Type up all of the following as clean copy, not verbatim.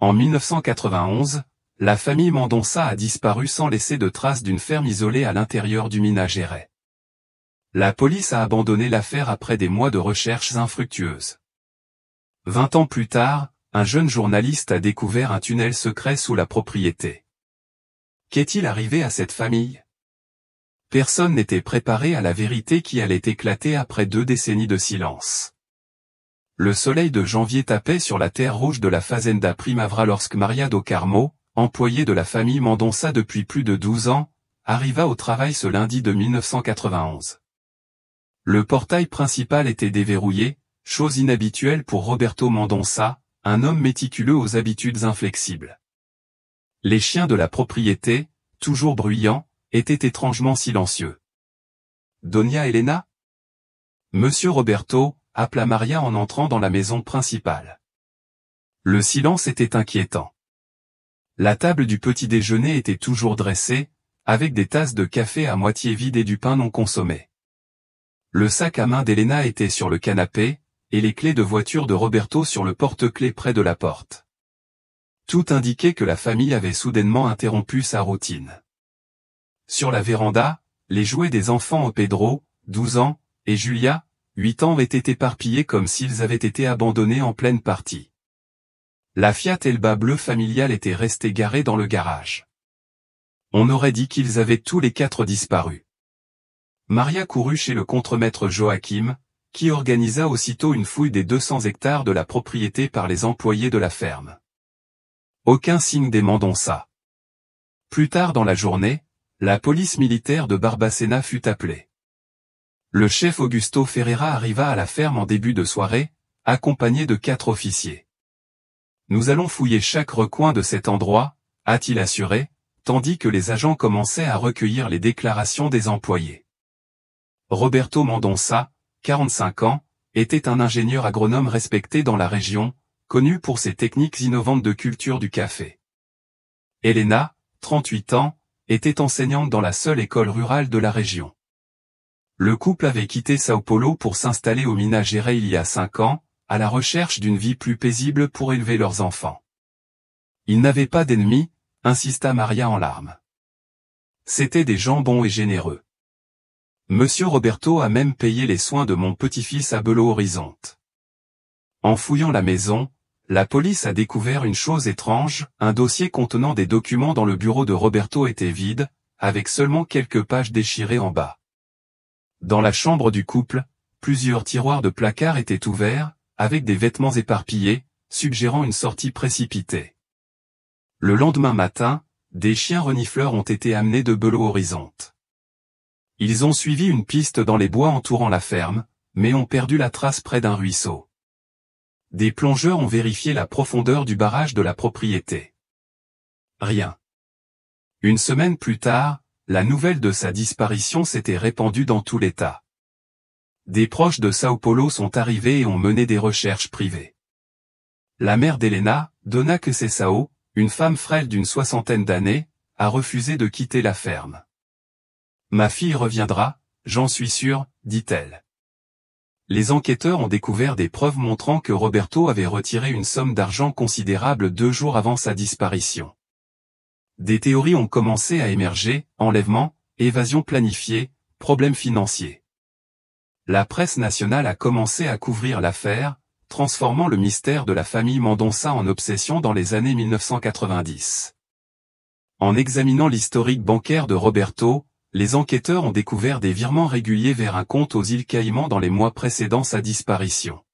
En 1991, la famille Mendonça a disparu sans laisser de traces d'une ferme isolée à l'intérieur du Minas-Gerais. La police a abandonné l'affaire après des mois de recherches infructueuses. 20 ans plus tard, un jeune journaliste a découvert un tunnel secret sous la propriété. Qu'est-il arrivé à cette famille? Personne n'était préparé à la vérité qui allait éclater après 2 décennies de silence. Le soleil de janvier tapait sur la terre rouge de la Fazenda Primavera lorsque Maria do Carmo, employée de la famille Mendonça depuis plus de 12 ans, arriva au travail ce lundi de 1991. Le portail principal était déverrouillé, chose inhabituelle pour Roberto Mendonça, un homme méticuleux aux habitudes inflexibles. Les chiens de la propriété, toujours bruyants, étaient étrangement silencieux. Doña Elena? Monsieur Roberto, appela Maria en entrant dans la maison principale. Le silence était inquiétant. La table du petit déjeuner était toujours dressée, avec des tasses de café à moitié vides et du pain non consommé. Le sac à main d'Elena était sur le canapé, et les clés de voiture de Roberto sur le porte-clés près de la porte. Tout indiquait que la famille avait soudainement interrompu sa routine. Sur la véranda, les jouets des enfants Pedro, 12 ans, et Julia, 8 ans étaient éparpillés comme s'ils avaient été abandonnés en pleine partie. La Fiat Elba bleue familiale était restée garée dans le garage. On aurait dit qu'ils avaient tous les 4 disparu. Maria courut chez le contremaître Joachim, qui organisa aussitôt une fouille des 200 hectares de la propriété par les employés de la ferme. Aucun signe des Mendonça. Plus tard dans la journée, la police militaire de Barbacena fut appelée. Le chef Augusto Ferreira arriva à la ferme en début de soirée, accompagné de 4 officiers. « Nous allons fouiller chaque recoin de cet endroit », a-t-il assuré, tandis que les agents commençaient à recueillir les déclarations des employés. Roberto Mendonça, 45 ans, était un ingénieur agronome respecté dans la région, connu pour ses techniques innovantes de culture du café. Elena, 38 ans, était enseignante dans la seule école rurale de la région. Le couple avait quitté Sao Paulo pour s'installer au Minas Gerais il y a 5 ans, à la recherche d'une vie plus paisible pour élever leurs enfants. Ils n'avaient pas d'ennemis, insista Maria en larmes. C'étaient des gens bons et généreux. Monsieur Roberto a même payé les soins de mon petit-fils à Belo Horizonte. En fouillant la maison, la police a découvert une chose étrange, un dossier contenant des documents dans le bureau de Roberto était vide, avec seulement quelques pages déchirées en bas. Dans la chambre du couple, plusieurs tiroirs de placard étaient ouverts, avec des vêtements éparpillés, suggérant une sortie précipitée. Le lendemain matin, des chiens renifleurs ont été amenés de Belo Horizonte. Ils ont suivi une piste dans les bois entourant la ferme, mais ont perdu la trace près d'un ruisseau. Des plongeurs ont vérifié la profondeur du barrage de la propriété. Rien. Une semaine plus tard, la nouvelle de sa disparition s'était répandue dans tout l'État. Des proches de Sao Paulo sont arrivés et ont mené des recherches privées. La mère d'Elena, Dona Conceição, une femme frêle d'une 60aine d'années, a refusé de quitter la ferme. « Ma fille reviendra, j'en suis sûre », dit-elle. Les enquêteurs ont découvert des preuves montrant que Roberto avait retiré une somme d'argent considérable 2 jours avant sa disparition. Des théories ont commencé à émerger, enlèvement, évasion planifiée, problèmes financiers. La presse nationale a commencé à couvrir l'affaire, transformant le mystère de la famille Mendonça en obsession dans les années 1990. En examinant l'historique bancaire de Roberto, les enquêteurs ont découvert des virements réguliers vers un compte aux îles Caïmans dans les mois précédant sa disparition.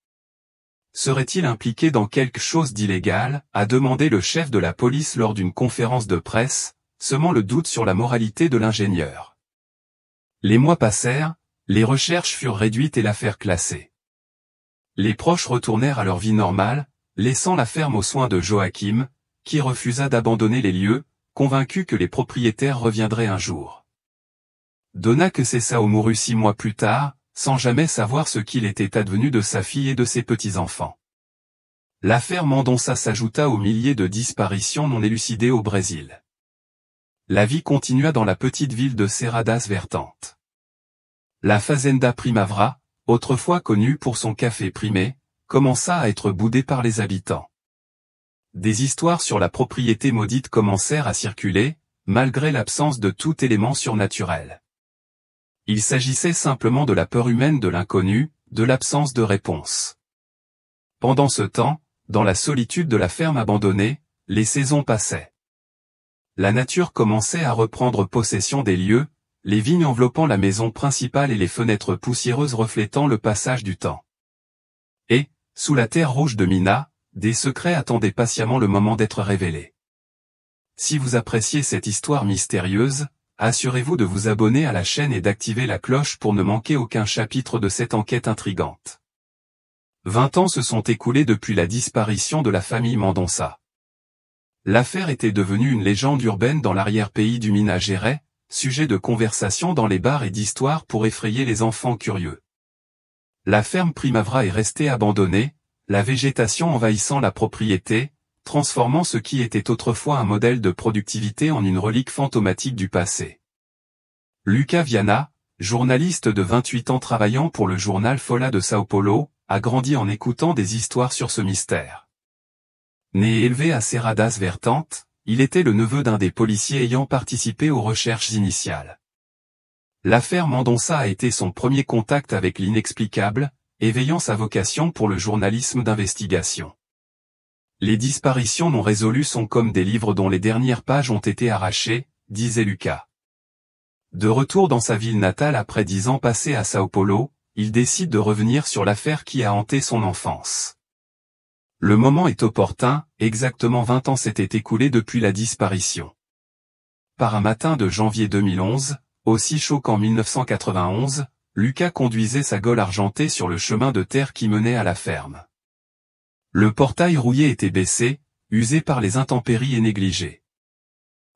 Serait-il impliqué dans quelque chose d'illégal, a demandé le chef de la police lors d'une conférence de presse, semant le doute sur la moralité de l'ingénieur. Les mois passèrent, les recherches furent réduites et l'affaire classée. Les proches retournèrent à leur vie normale, laissant la ferme aux soins de Joachim, qui refusa d'abandonner les lieux, convaincu que les propriétaires reviendraient un jour. Dona Conceição mourut 6 mois plus tard, sans jamais savoir ce qu'il était advenu de sa fille et de ses petits-enfants. L'affaire Mendonça s'ajouta aux milliers de disparitions non élucidées au Brésil. La vie continua dans la petite ville de Serra das Vertentes. La Fazenda Primavera, autrefois connue pour son café primé, commença à être boudée par les habitants. des histoires sur la propriété maudite commencèrent à circuler, malgré l'absence de tout élément surnaturel. Il s'agissait simplement de la peur humaine de l'inconnu, de l'absence de réponse. Pendant ce temps, dans la solitude de la ferme abandonnée, les saisons passaient. La nature commençait à reprendre possession des lieux, les vignes enveloppant la maison principale et les fenêtres poussiéreuses reflétant le passage du temps. Et, sous la terre rouge de Mina, des secrets attendaient patiemment le moment d'être révélés. Si vous appréciez cette histoire mystérieuse, assurez-vous de vous abonner à la chaîne et d'activer la cloche pour ne manquer aucun chapitre de cette enquête intrigante. 20 ans se sont écoulés depuis la disparition de la famille Mendonça. L'affaire était devenue une légende urbaine dans l'arrière-pays du Minas Gerais, sujet de conversation dans les bars et d'histoires pour effrayer les enfants curieux. La ferme Primavera est restée abandonnée, la végétation envahissant la propriété, transformant ce qui était autrefois un modèle de productivité en une relique fantomatique du passé. Lucas Viana, journaliste de 28 ans travaillant pour le journal Folha de São Paulo, a grandi en écoutant des histoires sur ce mystère. Né et élevé à Serra das Vertentes, il était le neveu d'un des policiers ayant participé aux recherches initiales. L'affaire Mendonça a été son premier contact avec l'inexplicable, éveillant sa vocation pour le journalisme d'investigation. Les disparitions non résolues sont comme des livres dont les dernières pages ont été arrachées, disait Lucas. De retour dans sa ville natale après 10 ans passés à São Paulo, il décide de revenir sur l'affaire qui a hanté son enfance. Le moment est opportun, exactement 20 ans s'étaient écoulés depuis la disparition. Par un matin de janvier 2011, aussi chaud qu'en 1991, Lucas conduisait sa Gol argentée sur le chemin de terre qui menait à la ferme. Le portail rouillé était baissé, usé par les intempéries et négligé.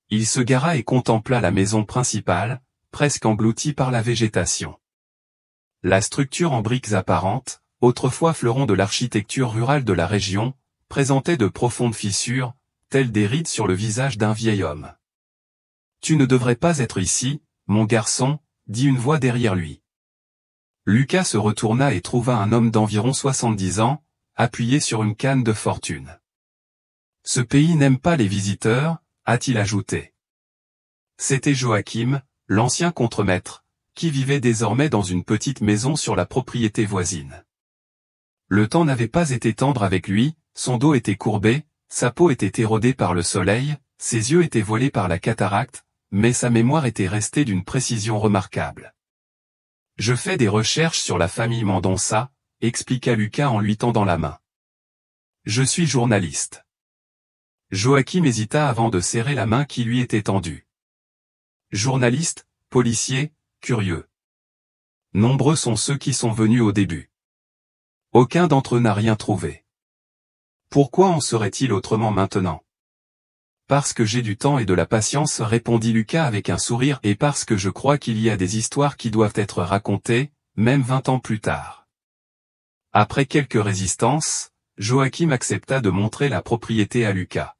Il se gara et contempla la maison principale, presque engloutie par la végétation. La structure en briques apparentes, autrefois fleuron de l'architecture rurale de la région, présentait de profondes fissures, telles des rides sur le visage d'un vieil homme. « Tu ne devrais pas être ici, mon garçon », dit une voix derrière lui. Lucas se retourna et trouva un homme d'environ 70 ans, appuyé sur une canne de fortune. « Ce pays n'aime pas les visiteurs », a-t-il ajouté. C'était Joachim, l'ancien contremaître, qui vivait désormais dans une petite maison sur la propriété voisine. Le temps n'avait pas été tendre avec lui, son dos était courbé, sa peau était érodée par le soleil, ses yeux étaient voilés par la cataracte, mais sa mémoire était restée d'une précision remarquable. « Je fais des recherches sur la famille Mendonça », expliqua Lucas en lui tendant la main. « Je suis journaliste. » Joachim hésita avant de serrer la main qui lui était tendue. Journaliste, policier, curieux. Nombreux sont ceux qui sont venus au début. Aucun d'entre eux n'a rien trouvé. Pourquoi en serait-il autrement maintenant? Parce que j'ai du temps et de la patience, répondit Lucas avec un sourire, et parce que je crois qu'il y a des histoires qui doivent être racontées, même 20 ans plus tard. Après quelques résistances, Joachim accepta de montrer la propriété à Lucas.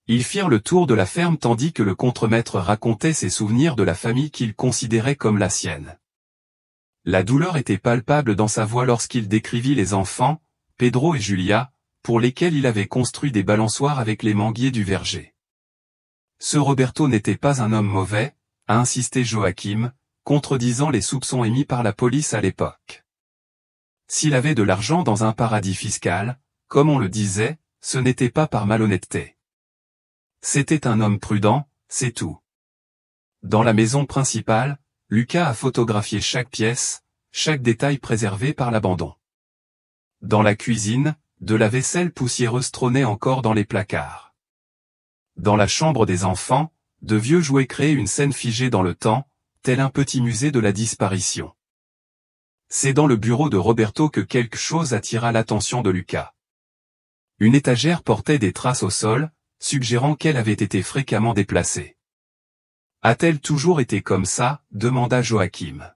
Ils firent le tour de la ferme tandis que le contremaître racontait ses souvenirs de la famille qu'il considérait comme la sienne. La douleur était palpable dans sa voix lorsqu'il décrivit les enfants, Pedro et Julia, pour lesquels il avait construit des balançoires avec les manguiers du verger. Ce Roberto n'était pas un homme mauvais, a insisté Joachim, contredisant les soupçons émis par la police à l'époque. S'il avait de l'argent dans un paradis fiscal, comme on le disait, ce n'était pas par malhonnêteté. C'était un homme prudent, c'est tout. Dans la maison principale, Lucas a photographié chaque pièce, chaque détail préservé par l'abandon. Dans la cuisine, de la vaisselle poussiéreuse trônait encore dans les placards. Dans la chambre des enfants, de vieux jouets créaient une scène figée dans le temps, tel un petit musée de la disparition. C'est dans le bureau de Roberto que quelque chose attira l'attention de Lucas. Une étagère portait des traces au sol, suggérant qu'elle avait été fréquemment déplacée. A-t-elle toujours été comme ça, demanda Joachim.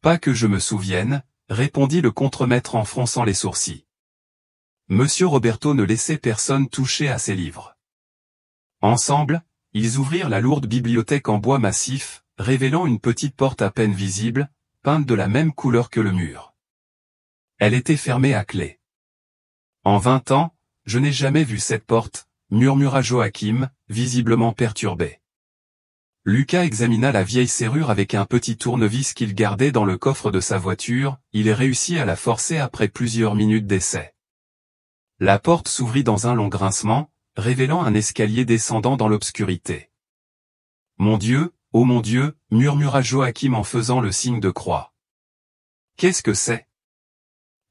Pas que je me souvienne, répondit le contremaître en fronçant les sourcils. Monsieur Roberto ne laissait personne toucher à ses livres. Ensemble, ils ouvrirent la lourde bibliothèque en bois massif, révélant une petite porte à peine visible, peinte de la même couleur que le mur. Elle était fermée à clé. En 20 ans, je n'ai jamais vu cette porte, murmura Joachim, visiblement perturbé. Lucas examina la vieille serrure avec un petit tournevis qu'il gardait dans le coffre de sa voiture, il réussit à la forcer après plusieurs minutes d'essai. La porte s'ouvrit dans un long grincement, révélant un escalier descendant dans l'obscurité. « Mon Dieu, oh mon Dieu !» murmura Joachim en faisant le signe de croix. « Qu'est-ce que c'est ?»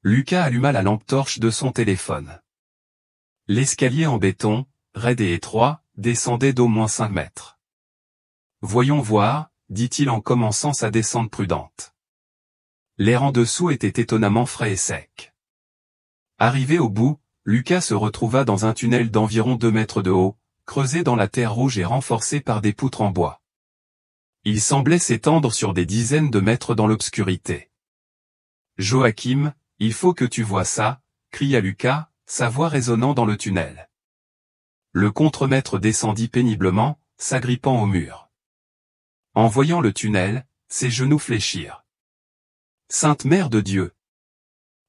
Lucas alluma la lampe torche de son téléphone. L'escalier en béton, raide et étroit, descendait d'au moins 5 mètres. « Voyons voir, » dit-il en commençant sa descente prudente. L'air en dessous était étonnamment frais et sec. Arrivé au bout, Lucas se retrouva dans un tunnel d'environ 2 mètres de haut, creusé dans la terre rouge et renforcé par des poutres en bois. Il semblait s'étendre sur des dizaines de mètres dans l'obscurité. « Joachim, il faut que tu vois ça !» cria Lucas, sa voix résonnant dans le tunnel. Le contremaître descendit péniblement, s'agrippant au mur. En voyant le tunnel, ses genoux fléchirent. « Sainte Mère de Dieu!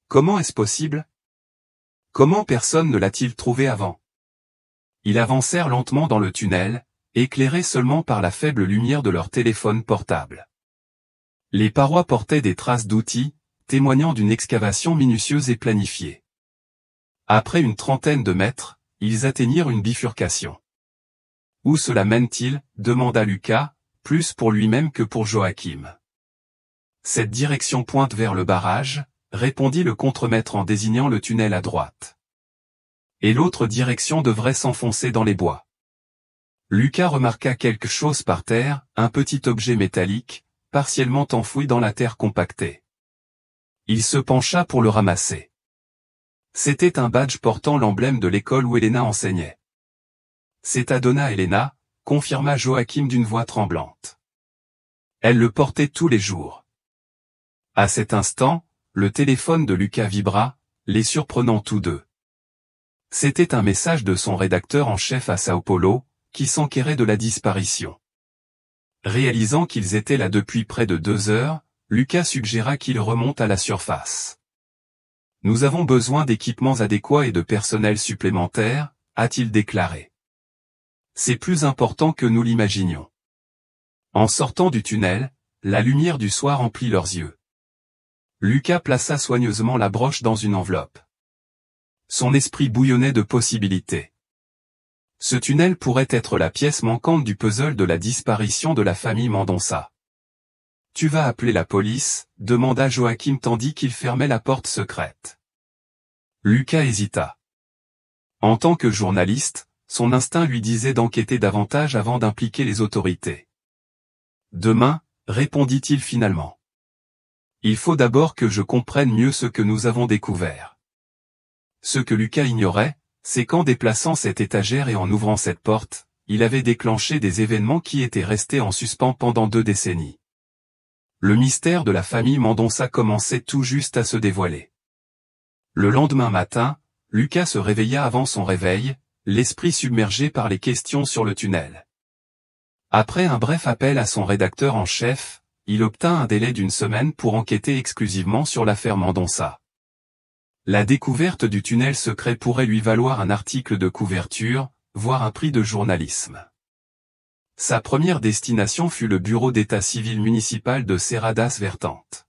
Comment est-ce possible? Comment personne ne l'a-t-il trouvé avant ?» Ils avancèrent lentement dans le tunnel, éclairés seulement par la faible lumière de leur téléphone portable. Les parois portaient des traces d'outils, témoignant d'une excavation minutieuse et planifiée. Après une trentaine de mètres, ils atteignirent une bifurcation. « Où cela mène-t-il » demanda Lucas, plus pour lui-même que pour Joachim. « Cette direction pointe vers le barrage », répondit le contremaître en désignant le tunnel à droite. « Et l'autre direction devrait s'enfoncer dans les bois. » Lucas remarqua quelque chose par terre, un petit objet métallique, partiellement enfoui dans la terre compactée. Il se pencha pour le ramasser. C'était un badge portant l'emblème de l'école où Elena enseignait. « C'est à Donna Elena », confirma Joachim d'une voix tremblante. Elle le portait tous les jours. À cet instant, le téléphone de Lucas vibra, les surprenant tous deux. C'était un message de son rédacteur en chef à Sao Paulo, qui s'enquérait de la disparition. Réalisant qu'ils étaient là depuis près de 2 heures, Lucas suggéra qu'ils remontent à la surface. « Nous avons besoin d'équipements adéquats et de personnel supplémentaire », a-t-il déclaré. « C'est plus important que nous l'imaginions. » En sortant du tunnel, la lumière du soir emplit leurs yeux. Lucas plaça soigneusement la broche dans une enveloppe. Son esprit bouillonnait de possibilités. Ce tunnel pourrait être la pièce manquante du puzzle de la disparition de la famille Mendonça. « Tu vas appeler la police ?» demanda Joachim tandis qu'il fermait la porte secrète. Lucas hésita. En tant que journaliste, son instinct lui disait d'enquêter davantage avant d'impliquer les autorités. « Demain » répondit-il finalement. « Il faut d'abord que je comprenne mieux ce que nous avons découvert. » Ce que Lucas ignorait, c'est qu'en déplaçant cette étagère et en ouvrant cette porte, il avait déclenché des événements qui étaient restés en suspens pendant 2 décennies. Le mystère de la famille Mendonça commençait tout juste à se dévoiler. Le lendemain matin, Lucas se réveilla avant son réveil, l'esprit submergé par les questions sur le tunnel. Après un bref appel à son rédacteur en chef, il obtint un délai d'1 semaine pour enquêter exclusivement sur l'affaire Mendonça. La découverte du tunnel secret pourrait lui valoir un article de couverture, voire un prix de journalisme. Sa première destination fut le bureau d'état civil municipal de Serra das Vertentes.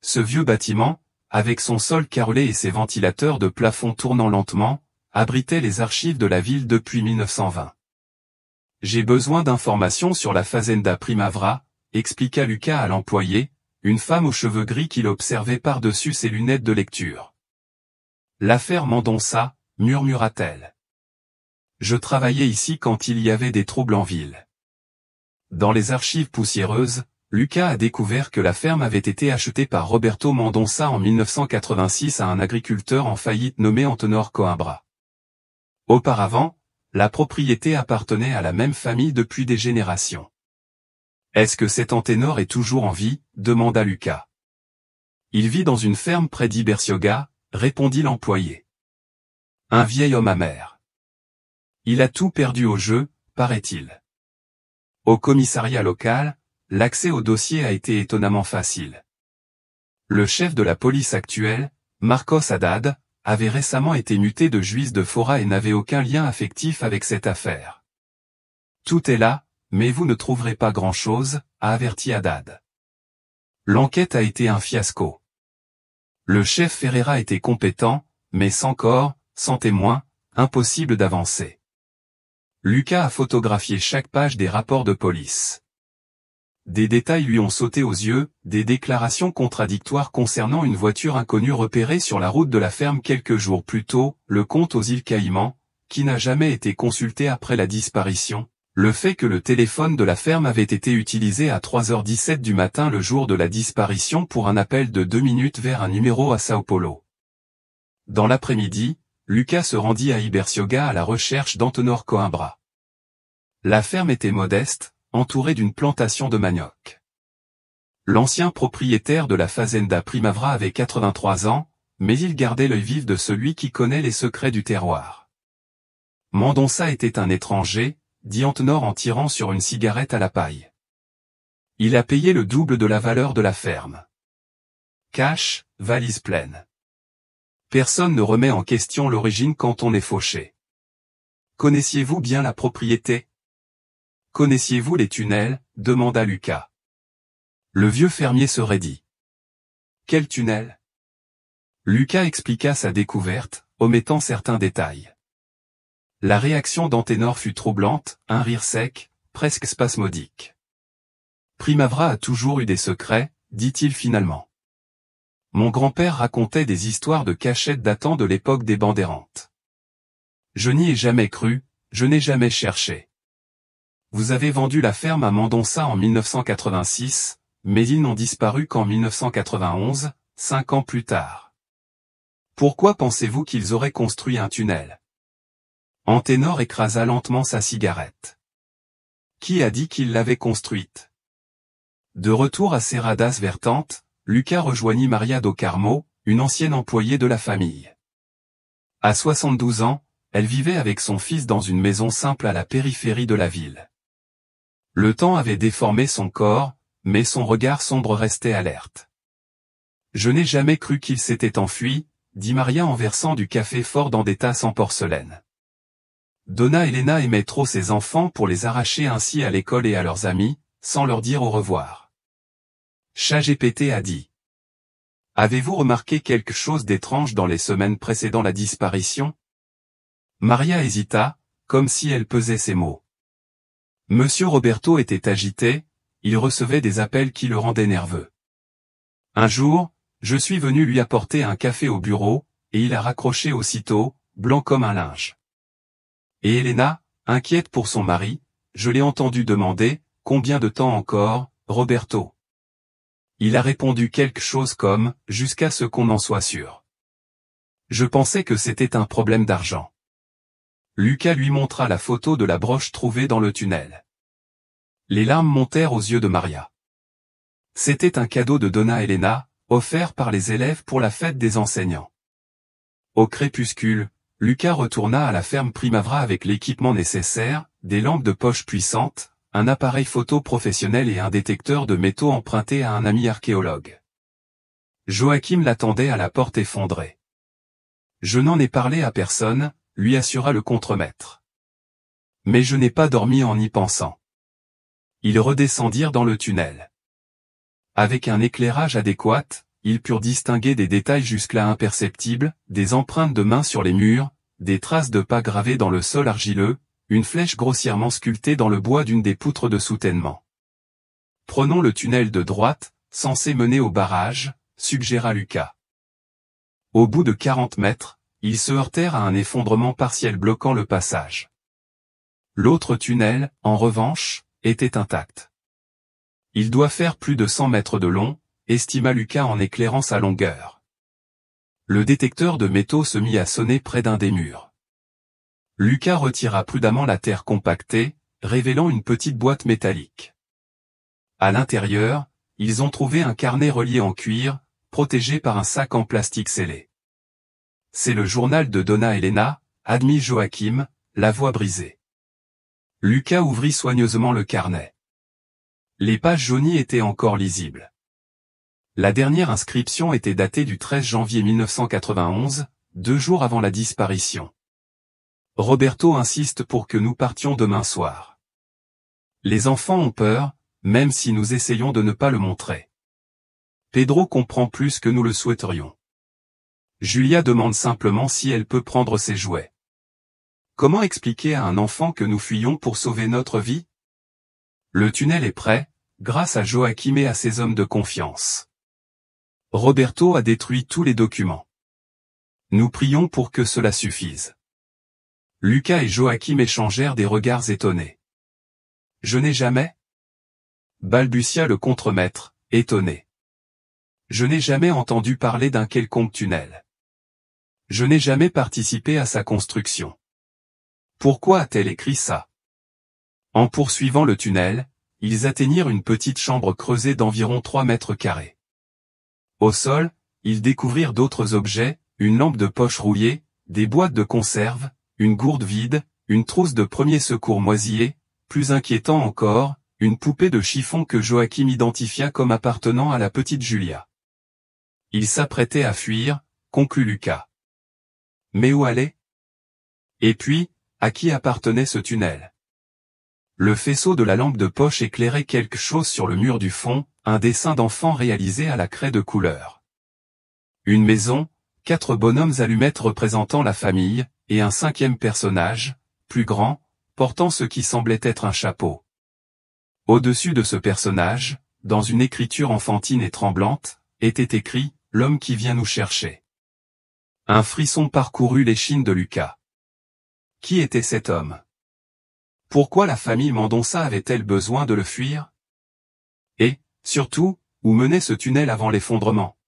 Ce vieux bâtiment, avec son sol carrelé et ses ventilateurs de plafond tournant lentement, abritait les archives de la ville depuis 1920. « J'ai besoin d'informations sur la Fazenda Primavera », expliqua Lucas à l'employé, une femme aux cheveux gris qui l'observait par-dessus ses lunettes de lecture. « L'affaire Mendonça », murmura-t-elle. « Je travaillais ici quand il y avait des troubles en ville. » Dans les archives poussiéreuses, Lucas a découvert que la ferme avait été achetée par Roberto Mendonça en 1986 à un agriculteur en faillite nommé Antenor Coimbra. Auparavant, la propriété appartenait à la même famille depuis des générations. « Est-ce que cet Antenor est toujours en vie ?» demanda Lucas. « Il vit dans une ferme près d'Ibertioga », répondit l'employé. Un vieil homme amer. Il a tout perdu au jeu, paraît-il. Au commissariat local, l'accès au dossier a été étonnamment facile. Le chef de la police actuel, Marcos Haddad, avait récemment été muté de Juiz de Fora et n'avait aucun lien affectif avec cette affaire. Tout est là, mais vous ne trouverez pas grand-chose, a averti Haddad. L'enquête a été un fiasco. Le chef Ferreira était compétent, mais sans corps, sans témoin, impossible d'avancer. Lucas a photographié chaque page des rapports de police. Des détails lui ont sauté aux yeux, des déclarations contradictoires concernant une voiture inconnue repérée sur la route de la ferme quelques jours plus tôt, le compte aux îles Caïmans, qui n'a jamais été consulté après la disparition, le fait que le téléphone de la ferme avait été utilisé à 3h17 du matin le jour de la disparition pour un appel de 2 minutes vers un numéro à Sao Paulo. Dans l'après-midi, Lucas se rendit à Ibertioga à la recherche d'Antenor Coimbra. La ferme était modeste, entourée d'une plantation de manioc. L'ancien propriétaire de la Fazenda Primavera avait 83 ans, mais il gardait l'œil vif de celui qui connaît les secrets du terroir. Mendonça était un étranger, dit Antenor en tirant sur une cigarette à la paille. Il a payé le double de la valeur de la ferme. Cash, valise pleine. Personne ne remet en question l'origine quand on est fauché. Connaissiez-vous bien la propriété? Connaissiez-vous les tunnels? Demanda Lucas. Le vieux fermier se raidit. Quel tunnel? Lucas expliqua sa découverte, omettant certains détails. La réaction d'Antenor fut troublante, un rire sec, presque spasmodique. Primavera a toujours eu des secrets, dit-il finalement. Mon grand-père racontait des histoires de cachettes datant de l'époque des Bandeirantes. Je n'y ai jamais cru, je n'ai jamais cherché. Vous avez vendu la ferme à Mendonça en 1986, mais ils n'ont disparu qu'en 1991, 5 ans plus tard. Pourquoi pensez-vous qu'ils auraient construit un tunnel? Antenor écrasa lentement sa cigarette. Qui a dit qu'il l'avait construite? De retour à Serra das Vertentes, Lucas rejoignit Maria do Carmo, une ancienne employée de la famille. À 72 ans, elle vivait avec son fils dans une maison simple à la périphérie de la ville. Le temps avait déformé son corps, mais son regard sombre restait alerte. Je n'ai jamais cru qu'il s'était enfui, dit Maria en versant du café fort dans des tasses en porcelaine. Donna Helena aimait trop ses enfants pour les arracher ainsi à l'école et à leurs amis, sans leur dire au revoir. ChatGPT a dit. Avez-vous remarqué quelque chose d'étrange dans les semaines précédant la disparition? Maria hésita, comme si elle pesait ses mots. Monsieur Roberto était agité, il recevait des appels qui le rendaient nerveux. Un jour, je suis venu lui apporter un café au bureau, et il a raccroché aussitôt, blanc comme un linge. Et Helena, inquiète pour son mari, je l'ai entendu demander, combien de temps encore, Roberto? Il a répondu quelque chose comme, jusqu'à ce qu'on en soit sûr. Je pensais que c'était un problème d'argent. Lucas lui montra la photo de la broche trouvée dans le tunnel. Les larmes montèrent aux yeux de Maria. C'était un cadeau de Donna Helena, offert par les élèves pour la fête des enseignants. Au crépuscule, Lucas retourna à la ferme Primavera avec l'équipement nécessaire, des lampes de poche puissantes, un appareil photo professionnel et un détecteur de métaux emprunté à un ami archéologue. Joachim l'attendait à la porte effondrée. Je n'en ai parlé à personne, lui assura le contremaître. Mais je n'ai pas dormi en y pensant. Ils redescendirent dans le tunnel. Avec un éclairage adéquat, ils purent distinguer des détails jusque-là imperceptibles, des empreintes de mains sur les murs, des traces de pas gravées dans le sol argileux, une flèche grossièrement sculptée dans le bois d'une des poutres de soutènement. Prenons le tunnel de droite, censé mener au barrage, suggéra Lucas. Au bout de 40 mètres, ils se heurtèrent à un effondrement partiel bloquant le passage. L'autre tunnel, en revanche, était intact. Il doit faire plus de 100 mètres de long, estima Lucas en éclairant sa longueur. Le détecteur de métaux se mit à sonner près d'un des murs. Lucas retira prudemment la terre compactée, révélant une petite boîte métallique. À l'intérieur, ils ont trouvé un carnet relié en cuir, protégé par un sac en plastique scellé. C'est le journal de Donna Helena, admit Joachim, la voix brisée. Lucas ouvrit soigneusement le carnet. Les pages jaunies étaient encore lisibles. La dernière inscription était datée du 13 janvier 1991, 2 jours avant la disparition. Roberto insiste pour que nous partions demain soir. Les enfants ont peur, même si nous essayons de ne pas le montrer. Pedro comprend plus que nous le souhaiterions. Julia demande simplement si elle peut prendre ses jouets. Comment expliquer à un enfant que nous fuyons pour sauver notre vie? Le tunnel est prêt, grâce à Joachim et à ses hommes de confiance. Roberto a détruit tous les documents. Nous prions pour que cela suffise. Lucas et Joachim échangèrent des regards étonnés. Je n'ai jamais, balbutia le contremaître, étonné. Je n'ai jamais entendu parler d'un quelconque tunnel. Je n'ai jamais participé à sa construction. Pourquoi a-t-elle écrit ça? En poursuivant le tunnel, ils atteignirent une petite chambre creusée d'environ 3 mètres carrés. Au sol, ils découvrirent d'autres objets, une lampe de poche rouillée, des boîtes de conserve, une gourde vide, une trousse de premiers secours moisillée, plus inquiétant encore, une poupée de chiffon que Joachim identifia comme appartenant à la petite Julia. Il s'apprêtait à fuir, conclut Lucas. Mais où aller? Et puis, à qui appartenait ce tunnel? Le faisceau de la lampe de poche éclairait quelque chose sur le mur du fond, un dessin d'enfant réalisé à la craie de couleur. Une maison, 4 bonhommes allumettes représentant la famille, et un 5e personnage, plus grand, portant ce qui semblait être un chapeau. Au-dessus de ce personnage, dans une écriture enfantine et tremblante, était écrit « L'homme qui vient nous chercher ». Un frisson parcourut l'échine de Lucas. Qui était cet homme? Pourquoi la famille Mendonça avait-elle besoin de le fuir? Et, surtout, où menait ce tunnel avant l'effondrement?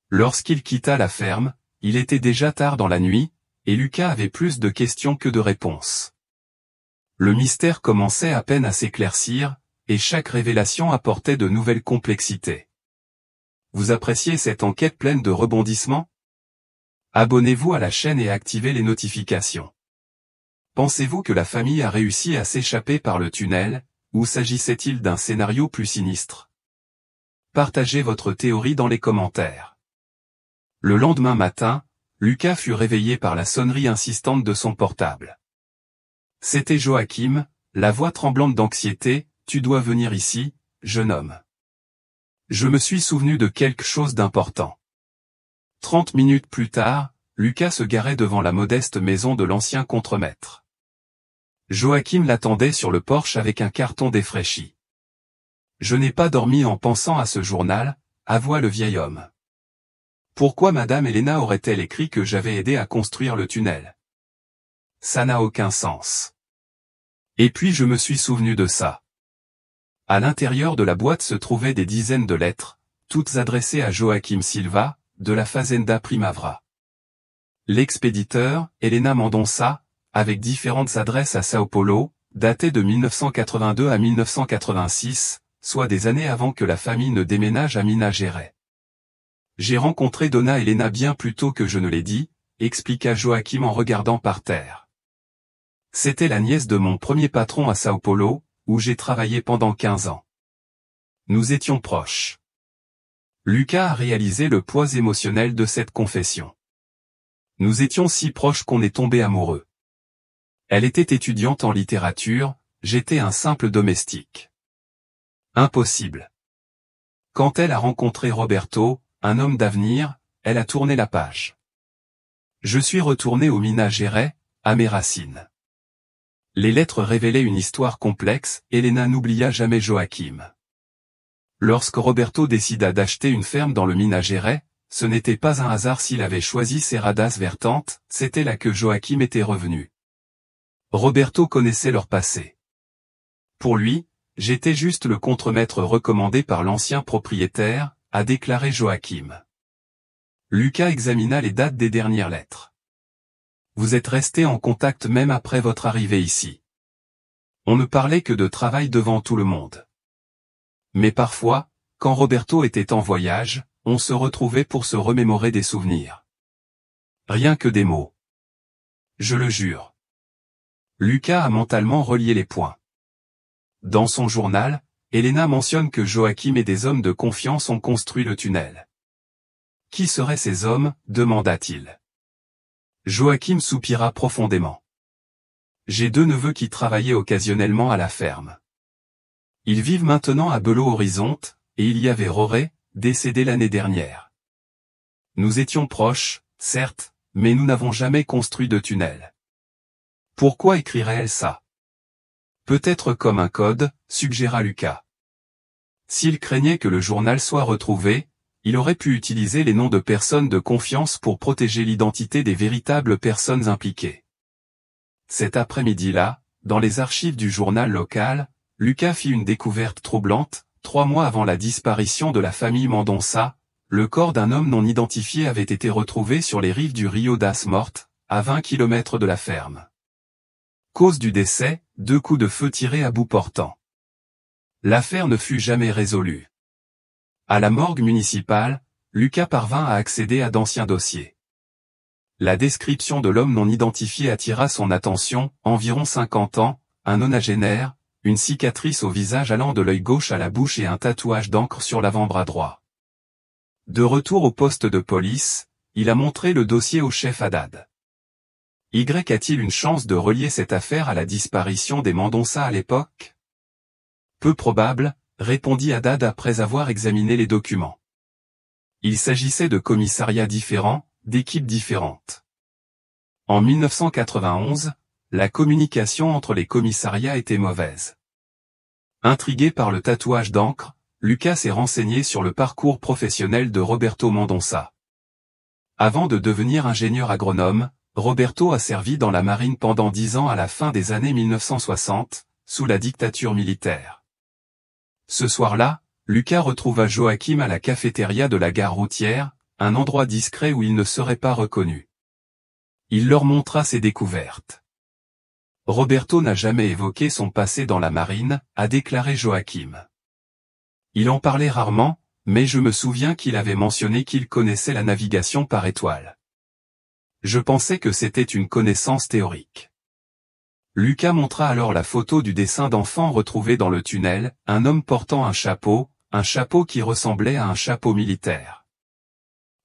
Lorsqu'il quitta la ferme, il était déjà tard dans la nuit, et Lucas avait plus de questions que de réponses. Le mystère commençait à peine à s'éclaircir, et chaque révélation apportait de nouvelles complexités. Vous appréciez cette enquête pleine de rebondissements? Abonnez-vous à la chaîne et activez les notifications. Pensez-vous que la famille a réussi à s'échapper par le tunnel, ou s'agissait-il d'un scénario plus sinistre? Partagez votre théorie dans les commentaires. Le lendemain matin, Lucas fut réveillé par la sonnerie insistante de son portable. C'était Joachim, la voix tremblante d'anxiété, « Tu dois venir ici, jeune homme. Je me suis souvenu de quelque chose d'important. » 30 minutes plus tard, Lucas se garait devant la modeste maison de l'ancien contremaître. Joachim l'attendait sur le porche avec un carton défraîchi. « Je n'ai pas dormi en pensant à ce journal, » avoua le vieil homme. Pourquoi Madame Elena aurait-elle écrit que j'avais aidé à construire le tunnel? Ça n'a aucun sens. Et puis je me suis souvenu de ça. À l'intérieur de la boîte se trouvaient des dizaines de lettres, toutes adressées à Joachim Silva, de la Fazenda Primavera. L'expéditeur, Elena Mendonça, avec différentes adresses à Sao Paulo, datées de 1982 à 1986, soit des années avant que la famille ne déménage à Minas Gerais. J'ai rencontré Dona Elena bien plus tôt que je ne l'ai dit, expliqua Joachim en regardant par terre. C'était la nièce de mon premier patron à Sao Paulo, où j'ai travaillé pendant 15 ans. Nous étions proches. Lucas a réalisé le poids émotionnel de cette confession. Nous étions si proches qu'on est tombé amoureux. Elle était étudiante en littérature, j'étais un simple domestique. Impossible. Quand elle a rencontré Roberto, un homme d'avenir, elle a tourné la page. Je suis retourné au Minas Gerais, à mes racines. Les lettres révélaient une histoire complexe, Elena n'oublia jamais Joachim. Lorsque Roberto décida d'acheter une ferme dans le Minas Gerais, ce n'était pas un hasard s'il avait choisi Serradas Vertantes, c'était là que Joachim était revenu. Roberto connaissait leur passé. Pour lui, j'étais juste le contremaître recommandé par l'ancien propriétaire, a déclaré Joachim. Lucas examina les dates des dernières lettres. Vous êtes resté en contact même après votre arrivée ici. On ne parlait que de travail devant tout le monde. Mais parfois, quand Roberto était en voyage, on se retrouvait pour se remémorer des souvenirs. Rien que des mots. Je le jure. Lucas a mentalement relié les points. Dans son journal, Elena mentionne que Joachim et des hommes de confiance ont construit le tunnel. Qui seraient ces hommes, demanda-t-il. Joachim soupira profondément. J'ai 2 neveux qui travaillaient occasionnellement à la ferme. Ils vivent maintenant à Belo Horizonte, et il y avait Roré, décédé l'année dernière. Nous étions proches, certes, mais nous n'avons jamais construit de tunnel. Pourquoi écrirait-elle ça? Peut-être comme un code, suggéra Lucas. S'il craignait que le journal soit retrouvé, il aurait pu utiliser les noms de personnes de confiance pour protéger l'identité des véritables personnes impliquées. Cet après-midi-là, dans les archives du journal local, Lucas fit une découverte troublante. 3 mois avant la disparition de la famille Mendonça, le corps d'un homme non identifié avait été retrouvé sur les rives du Rio das Mortes, à 20 km de la ferme. Cause du décès, 2 coups de feu tirés à bout portant. L'affaire ne fut jamais résolue. À la morgue municipale, Lucas parvint à accéder à d'anciens dossiers. La description de l'homme non identifié attira son attention, environ 50 ans, un nonagénaire, une cicatrice au visage allant de l'œil gauche à la bouche et un tatouage d'encre sur l'avant-bras droit. De retour au poste de police, il a montré le dossier au chef Haddad. Y a-t-il une chance de relier cette affaire à la disparition des Mendonça à l'époque? Peu probable, répondit Haddad après avoir examiné les documents. Il s'agissait de commissariats différents, d'équipes différentes. En 1991, la communication entre les commissariats était mauvaise. Intrigué par le tatouage d'encre, Lucas s'est renseigné sur le parcours professionnel de Roberto Mendonça. Avant de devenir ingénieur agronome, Roberto a servi dans la marine pendant 10 ans à la fin des années 1960, sous la dictature militaire. Ce soir-là, Lucas retrouva Joachim à la cafétéria de la gare routière, un endroit discret où il ne serait pas reconnu. Il leur montra ses découvertes. Roberto n'a jamais évoqué son passé dans la marine, a déclaré Joachim. Il en parlait rarement, mais je me souviens qu'il avait mentionné qu'il connaissait la navigation par étoile. Je pensais que c'était une connaissance théorique. Lucas montra alors la photo du dessin d'enfant retrouvé dans le tunnel, un homme portant un chapeau qui ressemblait à un chapeau militaire.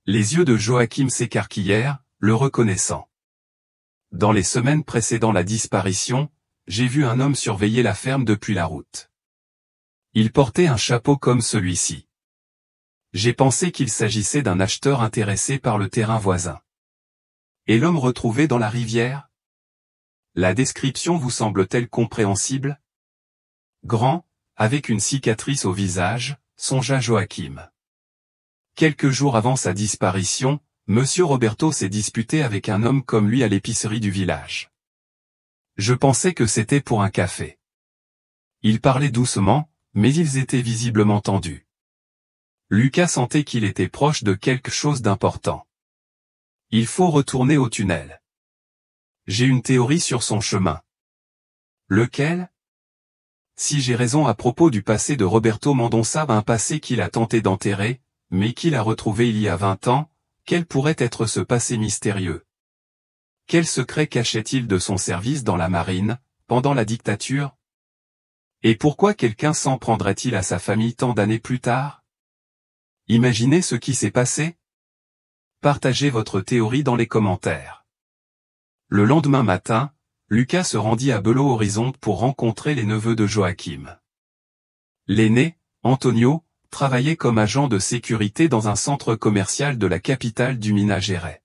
Les yeux de Joachim s'écarquillèrent, le reconnaissant. Dans les semaines précédant la disparition, j'ai vu un homme surveiller la ferme depuis la route. Il portait un chapeau comme celui-ci. J'ai pensé qu'il s'agissait d'un acheteur intéressé par le terrain voisin. Et l'homme retrouvé dans la rivière? La description vous semble-t-elle compréhensible? Grand, avec une cicatrice au visage, songea Joachim. Quelques jours avant sa disparition, Monsieur Roberto s'est disputé avec un homme comme lui à l'épicerie du village. Je pensais que c'était pour un café. Ils parlaient doucement, mais ils étaient visiblement tendus. Lucas sentait qu'il était proche de quelque chose d'important. Il faut retourner au tunnel. J'ai une théorie sur son chemin. Lequel? Si j'ai raison à propos du passé de Roberto Mendonça, un passé qu'il a tenté d'enterrer, mais qu'il a retrouvé il y a 20 ans, quel pourrait être ce passé mystérieux? Quel secret cachait-il de son service dans la marine, pendant la dictature? Et pourquoi quelqu'un s'en prendrait-il à sa famille tant d'années plus tard? Imaginez ce qui s'est passé? Partagez votre théorie dans les commentaires. Le lendemain matin, Lucas se rendit à Belo Horizonte pour rencontrer les neveux de Joachim. L'aîné, Antonio, travaillait comme agent de sécurité dans un centre commercial de la capitale du Minas Gerais.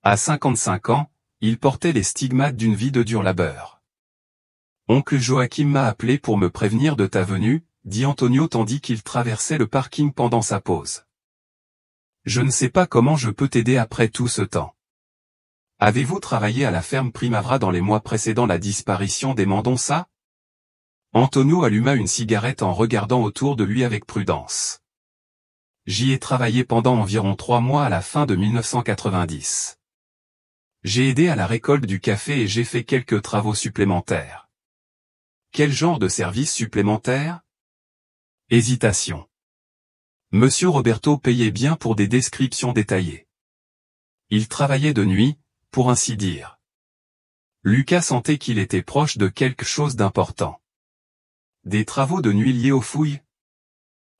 À 55 ans, il portait les stigmates d'une vie de dur labeur. Oncle Joachim m'a appelé pour me prévenir de ta venue, dit Antonio tandis qu'il traversait le parking pendant sa pause. Je ne sais pas comment je peux t'aider après tout ce temps. Avez-vous travaillé à la ferme Primavera dans les mois précédant la disparition des Mendonça? Antonio alluma une cigarette en regardant autour de lui avec prudence. J'y ai travaillé pendant environ 3 mois à la fin de 1990. J'ai aidé à la récolte du café et j'ai fait quelques travaux supplémentaires. Quel genre de service supplémentaire? Hésitation. Monsieur Roberto payait bien pour des descriptions détaillées. Il travaillait de nuit, pour ainsi dire. Lucas sentait qu'il était proche de quelque chose d'important. Des travaux de nuit liés aux fouilles?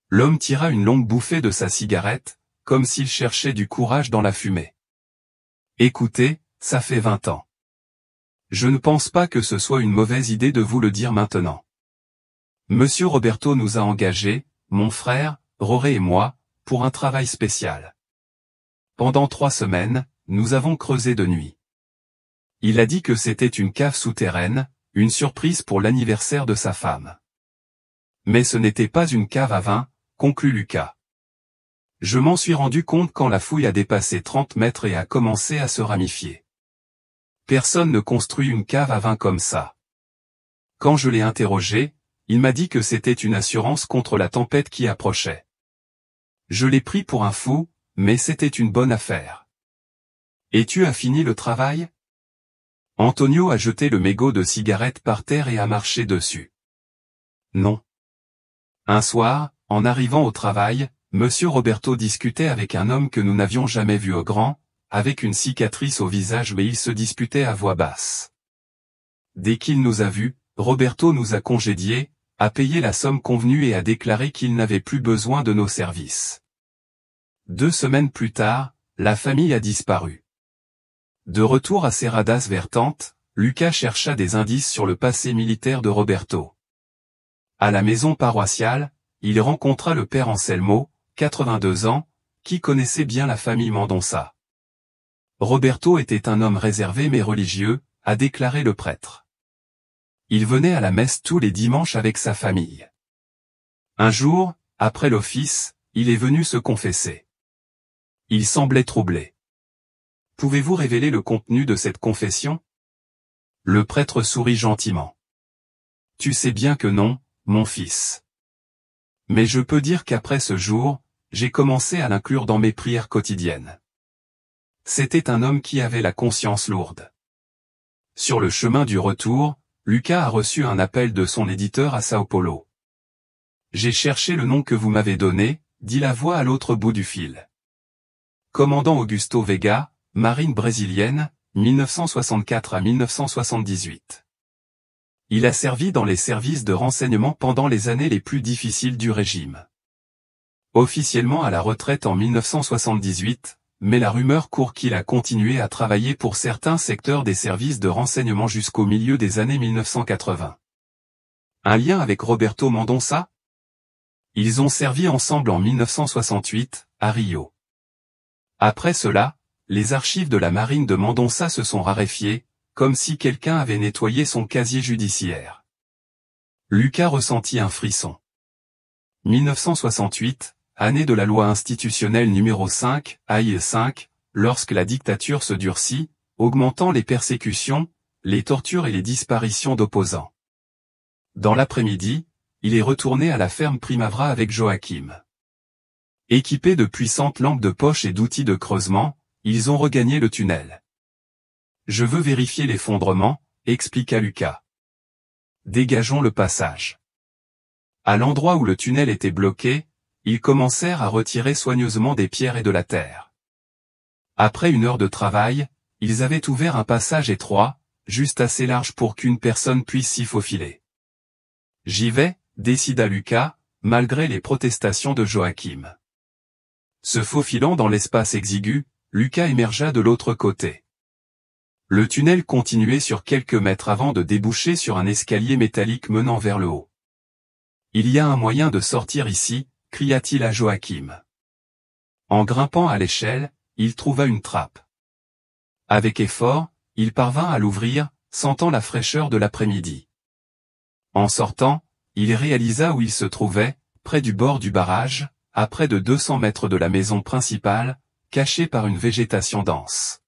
L'homme tira une longue bouffée de sa cigarette, comme s'il cherchait du courage dans la fumée. Écoutez, Ça fait 20 ans. Je ne pense pas que ce soit une mauvaise idée de vous le dire maintenant. Monsieur Roberto nous a engagés, mon frère, Roré et moi, pour un travail spécial. Pendant 3 semaines, nous avons creusé de nuit. Il a dit que c'était une cave souterraine, une surprise pour l'anniversaire de sa femme. Mais ce n'était pas une cave à vin, conclut Lucas. Je m'en suis rendu compte quand la fouille a dépassé 30 mètres et a commencé à se ramifier. Personne ne construit une cave à vin comme ça. Quand je l'ai interrogé, il m'a dit que c'était une assurance contre la tempête qui approchait. Je l'ai pris pour un fou, mais c'était une bonne affaire. Et tu as fini le travail? Antonio a jeté le mégot de cigarette par terre et a marché dessus. Non. Un soir, en arrivant au travail, Monsieur Roberto discutait avec un homme que nous n'avions jamais vu au grand, avec une cicatrice au visage mais il se disputait à voix basse. Dès qu'il nous a vus, Roberto nous a congédiés, a payé la somme convenue et a déclaré qu'il n'avait plus besoin de nos services. 2 semaines plus tard, la famille a disparu. De retour à Serradas Vertente, Lucas chercha des indices sur le passé militaire de Roberto. À la maison paroissiale, il rencontra le père Anselmo, 82 ans, qui connaissait bien la famille Mendonça. Roberto était un homme réservé mais religieux, a déclaré le prêtre. Il venait à la messe tous les dimanches avec sa famille. Un jour, après l'office, il est venu se confesser. Il semblait troublé. Pouvez-vous révéler le contenu de cette confession? Le prêtre sourit gentiment. Tu sais bien que non, mon fils. Mais je peux dire qu'après ce jour, j'ai commencé à l'inclure dans mes prières quotidiennes. C'était un homme qui avait la conscience lourde. Sur le chemin du retour, Lucas a reçu un appel de son éditeur à Sao Paulo. J'ai cherché le nom que vous m'avez donné, dit la voix à l'autre bout du fil. Commandant Augusto Vega, marine brésilienne, 1964 à 1978. Il a servi dans les services de renseignement pendant les années les plus difficiles du régime. Officiellement à la retraite en 1978, mais la rumeur court qu'il a continué à travailler pour certains secteurs des services de renseignement jusqu'au milieu des années 1980. Un lien avec Roberto Mendonça? Ils ont servi ensemble en 1968, à Rio. Après cela, les archives de la marine de Mendonça se sont raréfiées, comme si quelqu'un avait nettoyé son casier judiciaire. Lucas ressentit un frisson. 1968, année de la loi institutionnelle numéro 5, AI 5, lorsque la dictature se durcit, augmentant les persécutions, les tortures et les disparitions d'opposants. Dans l'après-midi, il est retourné à la ferme Primavera avec Joachim. Équipés de puissantes lampes de poche et d'outils de creusement, ils ont regagné le tunnel. Je veux vérifier l'effondrement, expliqua Lucas. Dégageons le passage. À l'endroit où le tunnel était bloqué, ils commencèrent à retirer soigneusement des pierres et de la terre. Après 1 heure de travail, ils avaient ouvert un passage étroit, juste assez large pour qu'une personne puisse s'y faufiler. J'y vais, décida Lucas, malgré les protestations de Joachim. Se faufilant dans l'espace exigu, Lucas émergea de l'autre côté. Le tunnel continuait sur quelques mètres avant de déboucher sur un escalier métallique menant vers le haut. Il y a un moyen de sortir ici, cria-t-il à Joachim. En grimpant à l'échelle, il trouva une trappe. Avec effort, il parvint à l'ouvrir, sentant la fraîcheur de l'après-midi. En sortant, il réalisa où il se trouvait, près du bord du barrage, à près de 200 mètres de la maison principale, caché par une végétation dense.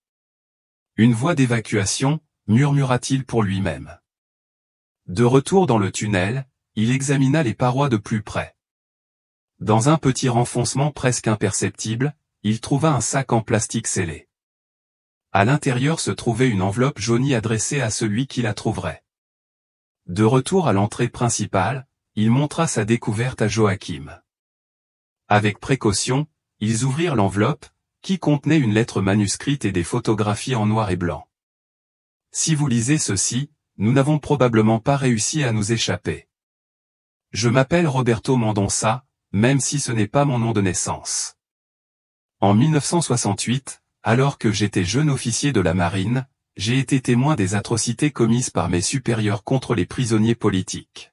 Une voie d'évacuation, murmura-t-il pour lui-même. De retour dans le tunnel, il examina les parois de plus près. Dans un petit renfoncement presque imperceptible, il trouva un sac en plastique scellé. À l'intérieur se trouvait une enveloppe jaunie adressée à celui qui la trouverait. De retour à l'entrée principale, il montra sa découverte à Joachim. Avec précaution, ils ouvrirent l'enveloppe, qui contenait une lettre manuscrite et des photographies en noir et blanc. Si vous lisez ceci, nous n'avons probablement pas réussi à nous échapper. Je m'appelle Roberto Mendonça, même si ce n'est pas mon nom de naissance. En 1968, alors que j'étais jeune officier de la marine, j'ai été témoin des atrocités commises par mes supérieurs contre les prisonniers politiques.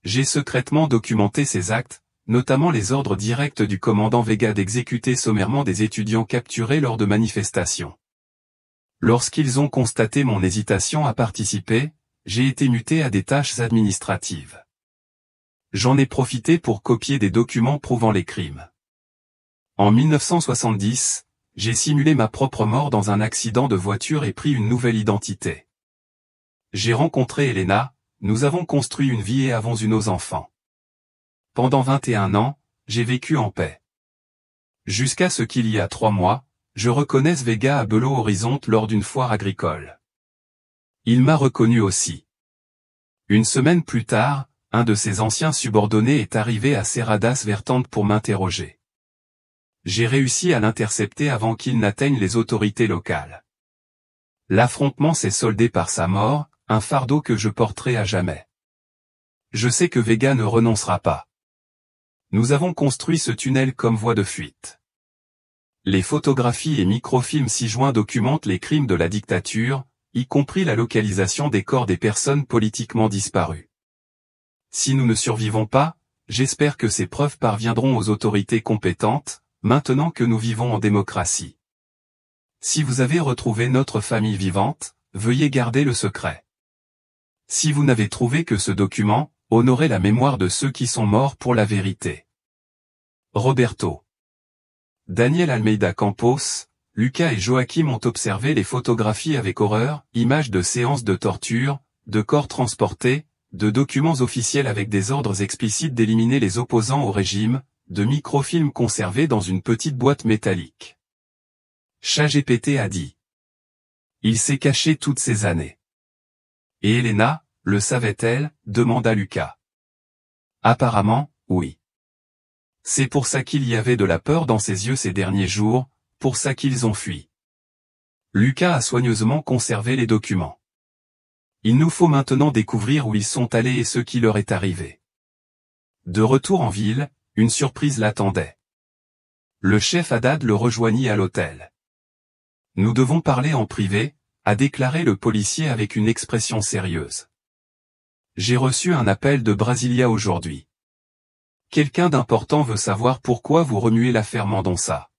J'ai secrètement documenté ces actes, notamment les ordres directs du commandant Vega d'exécuter sommairement des étudiants capturés lors de manifestations. Lorsqu'ils ont constaté mon hésitation à participer, j'ai été muté à des tâches administratives. J'en ai profité pour copier des documents prouvant les crimes. En 1970, j'ai simulé ma propre mort dans un accident de voiture et pris une nouvelle identité. J'ai rencontré Elena, nous avons construit une vie et avons eu nos enfants. Pendant 21 ans, j'ai vécu en paix. Jusqu'à ce qu'il y a 3 mois, je reconnaisse Vega à Belo Horizonte lors d'une foire agricole. Il m'a reconnu aussi. Une semaine plus tard, un de ses anciens subordonnés est arrivé à Serradas Vertente pour m'interroger. J'ai réussi à l'intercepter avant qu'il n'atteigne les autorités locales. L'affrontement s'est soldé par sa mort, un fardeau que je porterai à jamais. Je sais que Vega ne renoncera pas. Nous avons construit ce tunnel comme voie de fuite. Les photographies et microfilms ci-joints documentent les crimes de la dictature, y compris la localisation des corps des personnes politiquement disparues. Si nous ne survivons pas, j'espère que ces preuves parviendront aux autorités compétentes, maintenant que nous vivons en démocratie. Si vous avez retrouvé notre famille vivante, veuillez garder le secret. Si vous n'avez trouvé que ce document, honorez la mémoire de ceux qui sont morts pour la vérité. Roberto. Daniel Almeida Campos, Lucas et Joachim ont observé les photographies avec horreur, images de séances de torture, de corps transportés, de documents officiels avec des ordres explicites d'éliminer les opposants au régime, de microfilms conservés dans une petite boîte métallique. ChatGPT a dit. Il s'est caché toutes ces années. Et Elena, le savait-elle, demanda Lucas. Apparemment, oui. C'est pour ça qu'il y avait de la peur dans ses yeux ces derniers jours, pour ça qu'ils ont fui. Lucas a soigneusement conservé les documents. Il nous faut maintenant découvrir où ils sont allés et ce qui leur est arrivé. De retour en ville, une surprise l'attendait. Le chef Haddad le rejoignit à l'hôtel. Nous devons parler en privé, a déclaré le policier avec une expression sérieuse. J'ai reçu un appel de Brasilia aujourd'hui. Quelqu'un d'important veut savoir pourquoi vous remuez l'affaire Mendonça.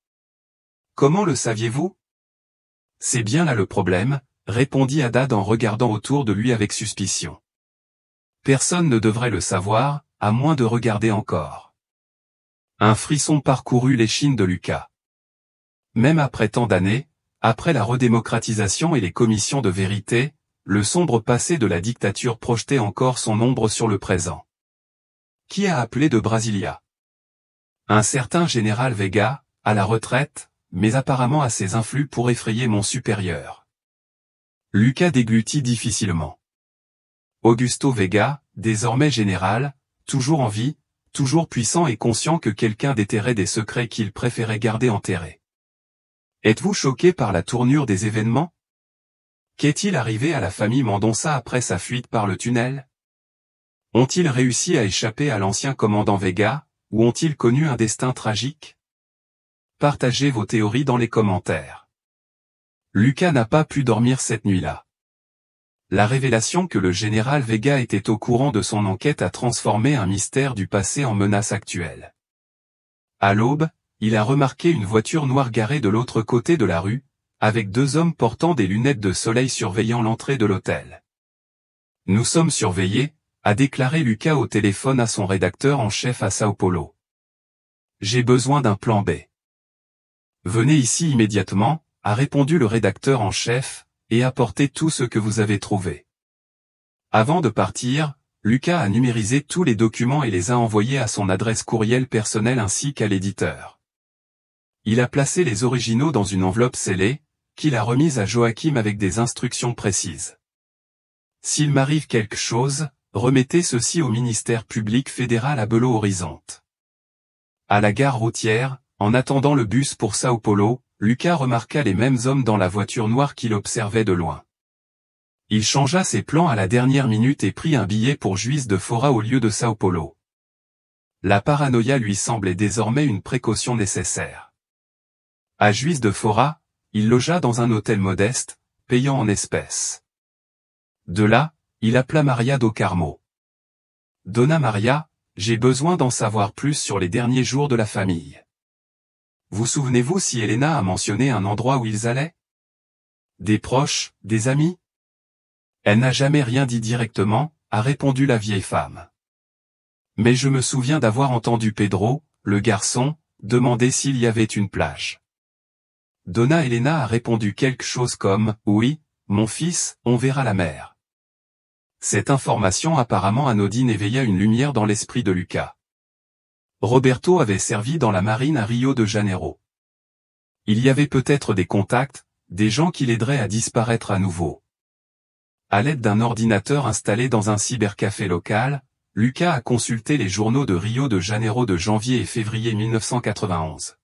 Comment le saviez-vous? C'est bien là le problème, répondit Haddad en regardant autour de lui avec suspicion. Personne ne devrait le savoir, à moins de regarder encore. Un frisson parcourut l'échine de Lucas. Même après tant d'années, après la redémocratisation et les commissions de vérité, le sombre passé de la dictature projetait encore son ombre sur le présent. Qui a appelé de Brasilia? Un certain général Vega, à la retraite, mais apparemment assez influx pour effrayer mon supérieur. Lucas déglutit difficilement. Augusto Vega, désormais général, toujours en vie, toujours puissant et conscient que quelqu'un déterrait des secrets qu'il préférait garder enterrés. Êtes-vous choqué par la tournure des événements? Qu'est-il arrivé à la famille Mendonça après sa fuite par le tunnel? Ont-ils réussi à échapper à l'ancien commandant Vega, ou ont-ils connu un destin tragique? Partagez vos théories dans les commentaires. Lucas n'a pas pu dormir cette nuit-là. La révélation que le général Vega était au courant de son enquête a transformé un mystère du passé en menace actuelle. À l'aube, il a remarqué une voiture noire garée de l'autre côté de la rue, avec 2 hommes portant des lunettes de soleil surveillant l'entrée de l'hôtel. Nous sommes surveillés, a déclaré Lucas au téléphone à son rédacteur en chef à Sao Paulo. J'ai besoin d'un plan B. Venez ici immédiatement, a répondu le rédacteur en chef, et apportez tout ce que vous avez trouvé. Avant de partir, Lucas a numérisé tous les documents et les a envoyés à son adresse courriel personnelle ainsi qu'à l'éditeur. Il a placé les originaux dans une enveloppe scellée, qu'il a remise à Joachim avec des instructions précises. S'il m'arrive quelque chose, remettez ceci au ministère public fédéral à Belo Horizonte. À la gare routière, en attendant le bus pour Sao Paulo, Lucas remarqua les mêmes hommes dans la voiture noire qu'il observait de loin. Il changea ses plans à la dernière minute et prit un billet pour Juiz de Fora au lieu de Sao Paulo. La paranoïa lui semblait désormais une précaution nécessaire. À Juiz de Fora, il logea dans un hôtel modeste, payant en espèces. De là, il appela Maria do Carmo. Donna Maria, j'ai besoin d'en savoir plus sur les derniers jours de la famille. Vous souvenez-vous si Elena a mentionné un endroit où ils allaient? Des proches, des amis? Elle n'a jamais rien dit directement, a répondu la vieille femme. Mais je me souviens d'avoir entendu Pedro, le garçon, demander s'il y avait une plage. Donna Elena a répondu quelque chose comme « Oui, mon fils, on verra la mer ». Cette information apparemment anodine éveilla une lumière dans l'esprit de Lucas. Roberto avait servi dans la marine à Rio de Janeiro. Il y avait peut-être des contacts, des gens qui l'aideraient à disparaître à nouveau. À l'aide d'un ordinateur installé dans un cybercafé local, Lucas a consulté les journaux de Rio de Janeiro de janvier et février 1991.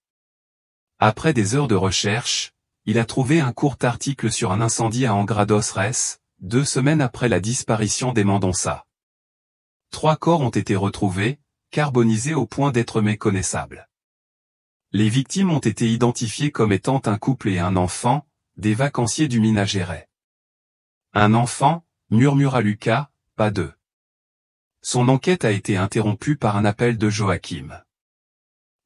Après des heures de recherche, il a trouvé un court article sur un incendie à Angra dos Reis, 2 semaines après la disparition des Mendonça. 3 corps ont été retrouvés, carbonisés au point d'être méconnaissables. Les victimes ont été identifiées comme étant un couple et un enfant, des vacanciers du Minas Gerais. Un enfant, murmura Lucas, pas deux. Son enquête a été interrompue par un appel de Joachim.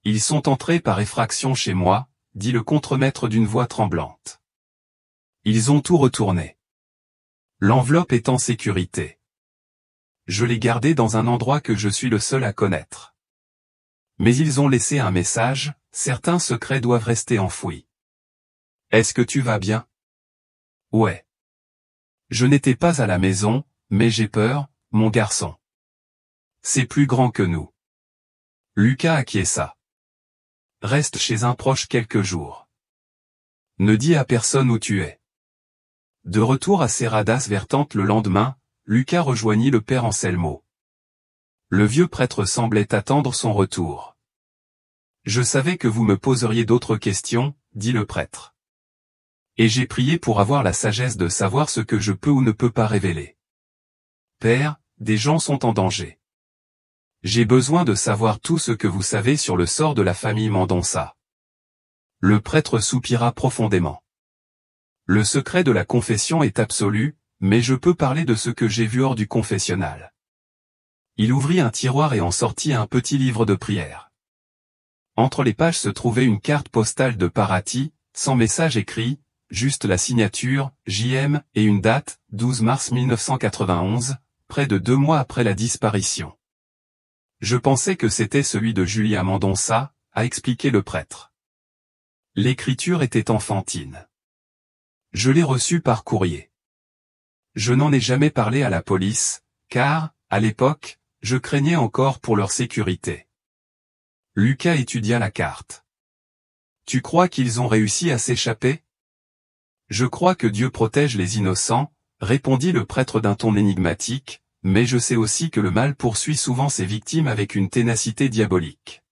Ils sont entrés par effraction chez moi, dit le contremaître d'une voix tremblante. Ils ont tout retourné. L'enveloppe est en sécurité. Je l'ai gardée dans un endroit que je suis le seul à connaître. Mais ils ont laissé un message, certains secrets doivent rester enfouis. Est-ce que tu vas bien? Ouais. Je n'étais pas à la maison, mais j'ai peur, mon garçon. C'est plus grand que nous. Lucas acquiesça. Reste chez un proche quelques jours. Ne dis à personne où tu es. De retour à Serra das Vertentes le lendemain, Lucas rejoignit le père Anselmo. Le vieux prêtre semblait attendre son retour. Je savais que vous me poseriez d'autres questions, dit le prêtre. Et j'ai prié pour avoir la sagesse de savoir ce que je peux ou ne peux pas révéler. Père, des gens sont en danger. J'ai besoin de savoir tout ce que vous savez sur le sort de la famille Mendonça. Le prêtre soupira profondément. Le secret de la confession est absolu, mais je peux parler de ce que j'ai vu hors du confessionnal. Il ouvrit un tiroir et en sortit un petit livre de prière. Entre les pages se trouvait une carte postale de Paraty, sans message écrit, juste la signature, JM, et une date, 12 mars 1991, près de 2 mois après la disparition. Je pensais que c'était celui de Julia Mendonça, a expliqué le prêtre. L'écriture était enfantine. Je l'ai reçue par courrier. Je n'en ai jamais parlé à la police, car, à l'époque, je craignais encore pour leur sécurité. Lucas étudia la carte. Tu crois qu'ils ont réussi à s'échapper? Je crois que Dieu protège les innocents, répondit le prêtre d'un ton énigmatique, mais je sais aussi que le mal poursuit souvent ses victimes avec une ténacité diabolique.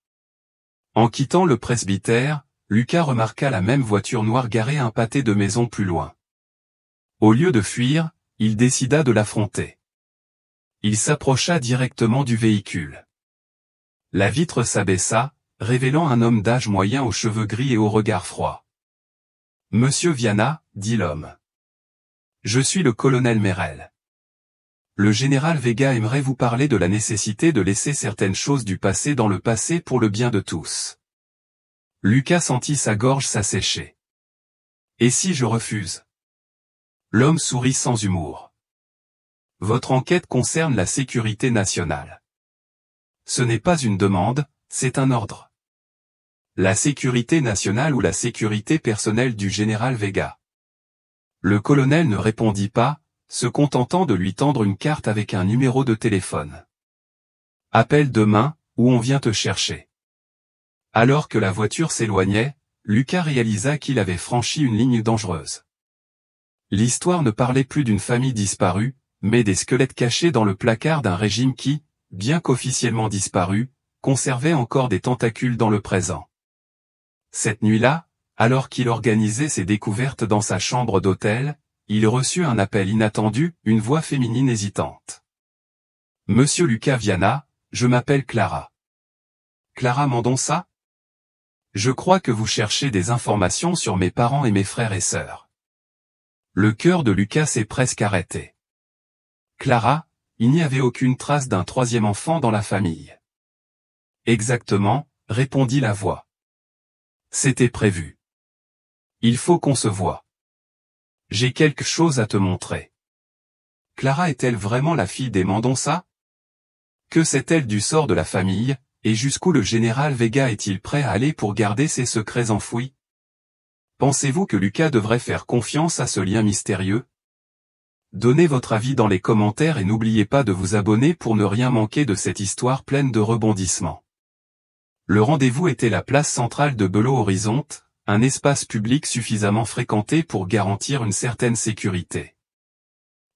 En quittant le presbytère, Lucas remarqua la même voiture noire garée à un pâté de maison plus loin. Au lieu de fuir, il décida de l'affronter. Il s'approcha directement du véhicule. La vitre s'abaissa, révélant un homme d'âge moyen aux cheveux gris et au regard froid. « Monsieur Viana, dit l'homme. Je suis le colonel Merel. Le général Vega aimerait vous parler de la nécessité de laisser certaines choses du passé dans le passé pour le bien de tous. » Lucas sentit sa gorge s'assécher. « Et si je refuse ?» L'homme sourit sans humour. « Votre enquête concerne la sécurité nationale. Ce n'est pas une demande, c'est un ordre. La sécurité nationale ou la sécurité personnelle du général Vega. » Le colonel ne répondit pas, se contentant de lui tendre une carte avec un numéro de téléphone. « Appelle demain, ou on vient te chercher. » Alors que la voiture s'éloignait, Lucas réalisa qu'il avait franchi une ligne dangereuse. L'histoire ne parlait plus d'une famille disparue, mais des squelettes cachés dans le placard d'un régime qui, bien qu'officiellement disparu, conservait encore des tentacules dans le présent. Cette nuit-là, alors qu'il organisait ses découvertes dans sa chambre d'hôtel, il reçut un appel inattendu, une voix féminine hésitante. « Monsieur Lucas Viana, je m'appelle Clara. »« Clara Mendonça ?» Je crois que vous cherchez des informations sur mes parents et mes frères et sœurs. Le cœur de Lucas s'est presque arrêté. Clara, il n'y avait aucune trace d'un troisième enfant dans la famille. Exactement, répondit la voix. C'était prévu. Il faut qu'on se voie. J'ai quelque chose à te montrer. Clara est-elle vraiment la fille des Mendonça? Que sait-elle du sort de la famille, et jusqu'où le général Vega est-il prêt à aller pour garder ses secrets enfouis? Pensez-vous que Lucas devrait faire confiance à ce lien mystérieux? Donnez votre avis dans les commentaires et n'oubliez pas de vous abonner pour ne rien manquer de cette histoire pleine de rebondissements. Le rendez-vous était la place centrale de Belo Horizonte, un espace public suffisamment fréquenté pour garantir une certaine sécurité.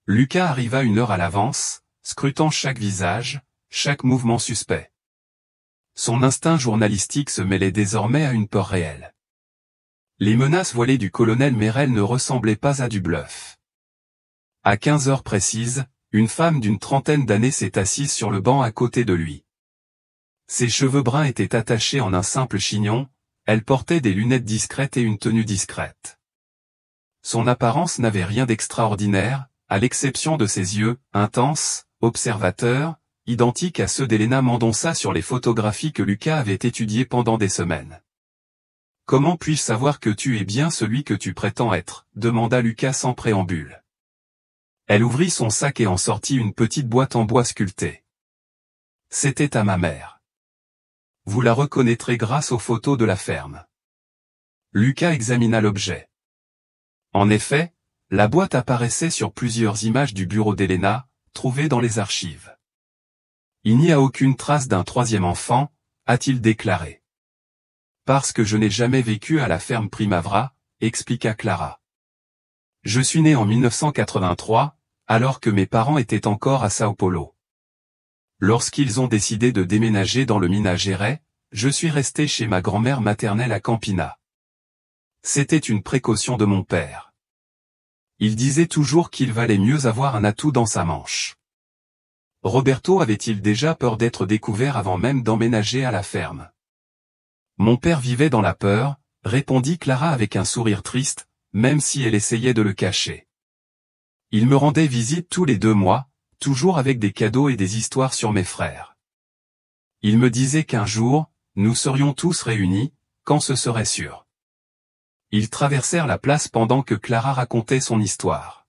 Lucas arriva 1 heure à l'avance, scrutant chaque visage, chaque mouvement suspect. Son instinct journalistique se mêlait désormais à une peur réelle. Les menaces voilées du colonel Merel ne ressemblaient pas à du bluff. À 15 heures précises, une femme d'une trentaine d'années s'est assise sur le banc à côté de lui. Ses cheveux bruns étaient attachés en un simple chignon, elle portait des lunettes discrètes et une tenue discrète. Son apparence n'avait rien d'extraordinaire, à l'exception de ses yeux, intenses, observateurs, identiques à ceux d'Elena Mendonça sur les photographies que Lucas avait étudiées pendant des semaines. « Comment puis-je savoir que tu es bien celui que tu prétends être ?» demanda Lucas sans préambule. Elle ouvrit son sac et en sortit une petite boîte en bois sculpté. C'était à ma mère. Vous la reconnaîtrez grâce aux photos de la ferme. Lucas examina l'objet. En effet, la boîte apparaissait sur plusieurs images du bureau d'Elena, trouvées dans les archives. Il n'y a aucune trace d'un troisième enfant, a-t-il déclaré. Parce que je n'ai jamais vécu à la ferme Primavera, expliqua Clara. Je suis né en 1983, alors que mes parents étaient encore à Sao Paulo. Lorsqu'ils ont décidé de déménager dans le Minas Gerais, je suis resté chez ma grand-mère maternelle à Campina. C'était une précaution de mon père. Il disait toujours qu'il valait mieux avoir un atout dans sa manche. Roberto avait-il déjà peur d'être découvert avant même d'emménager à la ferme? Mon père vivait dans la peur, répondit Clara avec un sourire triste, même si elle essayait de le cacher. Il me rendait visite tous les 2 mois, toujours avec des cadeaux et des histoires sur mes frères. Il me disait qu'un jour, nous serions tous réunis, quand ce serait sûr. Ils traversèrent la place pendant que Clara racontait son histoire.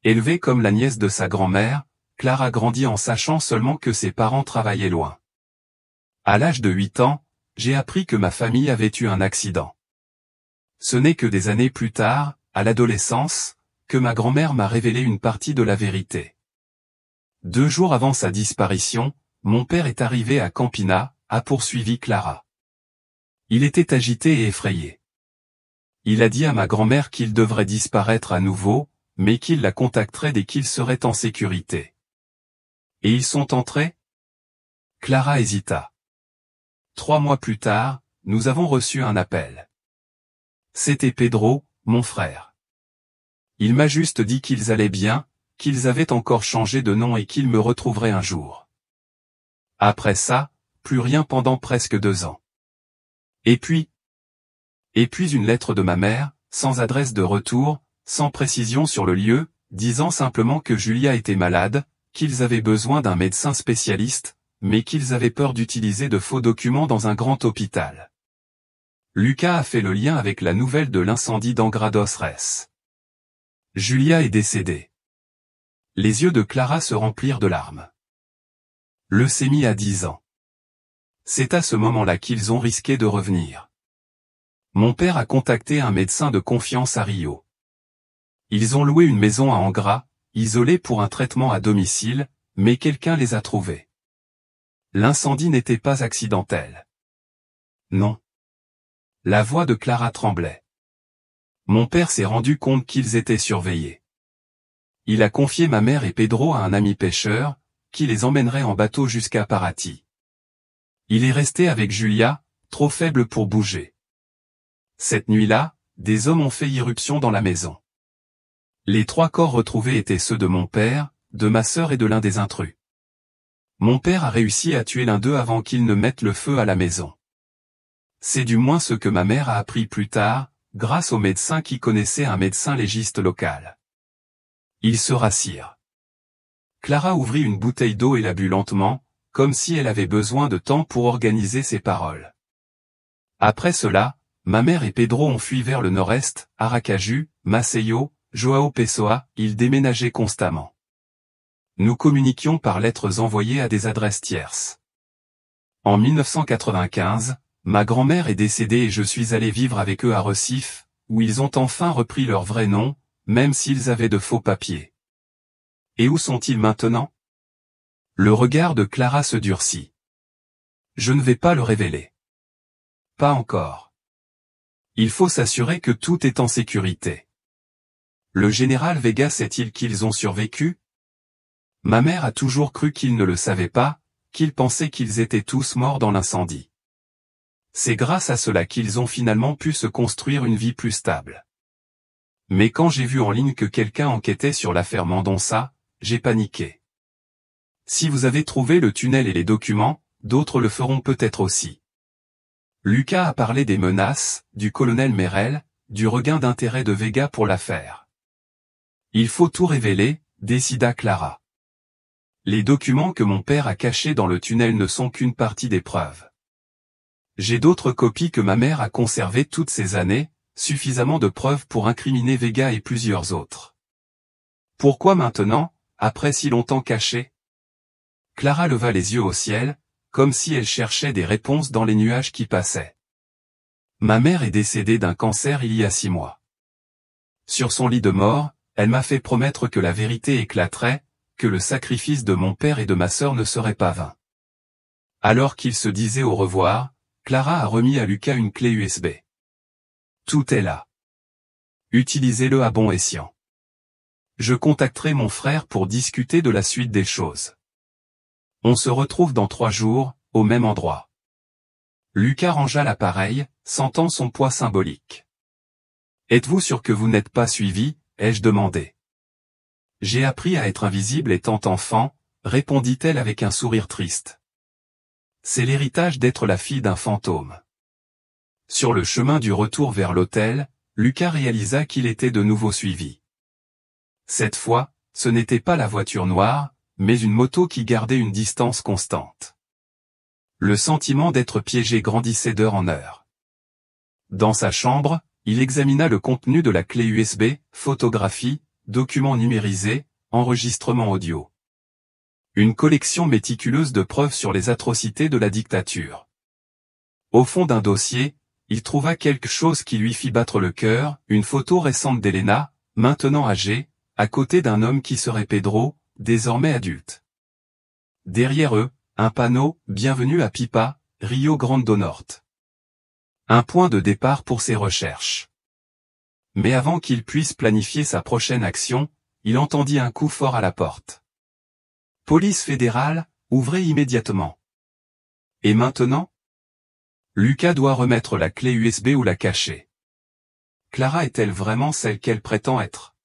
Élevée comme la nièce de sa grand-mère, Clara grandit en sachant seulement que ses parents travaillaient loin. À l'âge de 8 ans, j'ai appris que ma famille avait eu un accident. Ce n'est que des années plus tard, à l'adolescence, que ma grand-mère m'a révélé une partie de la vérité. 2 jours avant sa disparition, mon père est arrivé à Campina, a poursuivi Clara. Il était agité et effrayé. Il a dit à ma grand-mère qu'il devrait disparaître à nouveau, mais qu'il la contacterait dès qu'il serait en sécurité. Et ils sont entrés? Clara hésita. 3 mois plus tard, nous avons reçu un appel. C'était Pedro, mon frère. Il m'a juste dit qu'ils allaient bien, qu'ils avaient encore changé de nom et qu'ils me retrouveraient un jour. Après ça, plus rien pendant presque 2 ans. Et puis une lettre de ma mère, sans adresse de retour, sans précision sur le lieu, disant simplement que Julia était malade, qu'ils avaient besoin d'un médecin spécialiste, mais qu'ils avaient peur d'utiliser de faux documents dans un grand hôpital. Lucas a fait le lien avec la nouvelle de l'incendie d'Angra dos Reis. Julia est décédée. Les yeux de Clara se remplirent de larmes. Leucémie à 10 ans. C'est à ce moment-là qu'ils ont risqué de revenir. Mon père a contacté un médecin de confiance à Rio. Ils ont loué une maison à Angra, isolée pour un traitement à domicile, mais quelqu'un les a trouvés. L'incendie n'était pas accidentel. Non. La voix de Clara tremblait. Mon père s'est rendu compte qu'ils étaient surveillés. Il a confié ma mère et Pedro à un ami pêcheur, qui les emmènerait en bateau jusqu'à Paraty. Il est resté avec Julia, trop faible pour bouger. Cette nuit-là, des hommes ont fait irruption dans la maison. Les 3 corps retrouvés étaient ceux de mon père, de ma sœur et de l'un des intrus. Mon père a réussi à tuer l'un d'eux avant qu'il ne mette le feu à la maison. C'est du moins ce que ma mère a appris plus tard, grâce au médecin qui connaissait un médecin légiste local. Il se rassire. Clara ouvrit une bouteille d'eau et la but lentement, comme si elle avait besoin de temps pour organiser ses paroles. Après cela, ma mère et Pedro ont fui vers le nord-est, Aracaju, Maceió, João Pessoa, ils déménageaient constamment. Nous communiquions par lettres envoyées à des adresses tierces. En 1995, ma grand-mère est décédée et je suis allé vivre avec eux à Recife, où ils ont enfin repris leur vrai nom, même s'ils avaient de faux papiers. Et où sont-ils maintenant? Le regard de Clara se durcit. Je ne vais pas le révéler. Pas encore. Il faut s'assurer que tout est en sécurité. Le général Vega sait-il qu'ils ont survécu? Ma mère a toujours cru qu'il ne le savait pas, qu'il pensait qu'ils étaient tous morts dans l'incendie. C'est grâce à cela qu'ils ont finalement pu se construire une vie plus stable. Mais quand j'ai vu en ligne que quelqu'un enquêtait sur l'affaire Mendonça, j'ai paniqué. Si vous avez trouvé le tunnel et les documents, d'autres le feront peut-être aussi. Lucas a parlé des menaces, du colonel Merel, du regain d'intérêt de Vega pour l'affaire. Il faut tout révéler, décida Clara. Les documents que mon père a cachés dans le tunnel ne sont qu'une partie des preuves. J'ai d'autres copies que ma mère a conservées toutes ces années, suffisamment de preuves pour incriminer Vega et plusieurs autres. Pourquoi maintenant, après si longtemps cachés? Clara leva les yeux au ciel, comme si elle cherchait des réponses dans les nuages qui passaient. Ma mère est décédée d'un cancer il y a 6 mois. Sur son lit de mort, elle m'a fait promettre que la vérité éclaterait, que le sacrifice de mon père et de ma sœur ne serait pas vain. Alors qu'ils se disaient au revoir, Clara a remis à Lucas une clé USB. Tout est là. Utilisez-le à bon escient. Je contacterai mon frère pour discuter de la suite des choses. On se retrouve dans 3 jours, au même endroit. Lucas rangea l'appareil, sentant son poids symbolique. Êtes-vous sûr que vous n'êtes pas suivi, ai-je demandé. J'ai appris à être invisible étant enfant, répondit-elle avec un sourire triste. C'est l'héritage d'être la fille d'un fantôme. Sur le chemin du retour vers l'hôtel, Lucas réalisa qu'il était de nouveau suivi. Cette fois, ce n'était pas la voiture noire, mais une moto qui gardait une distance constante. Le sentiment d'être piégé grandissait d'heure en heure. Dans sa chambre, il examina le contenu de la clé USB, photographie, documents numérisés, enregistrements audio. Une collection méticuleuse de preuves sur les atrocités de la dictature. Au fond d'un dossier, il trouva quelque chose qui lui fit battre le cœur, une photo récente d'Elena, maintenant âgée, à côté d'un homme qui serait Pedro, désormais adulte. Derrière eux, un panneau, Bienvenue à Pipa, Rio Grande do Norte. Un point de départ pour ses recherches. Mais avant qu'il puisse planifier sa prochaine action, il entendit un coup fort à la porte. Police fédérale, ouvrez immédiatement. Et maintenant? Lucas doit remettre la clé USB ou la cacher. Clara est-elle vraiment celle qu'elle prétend être?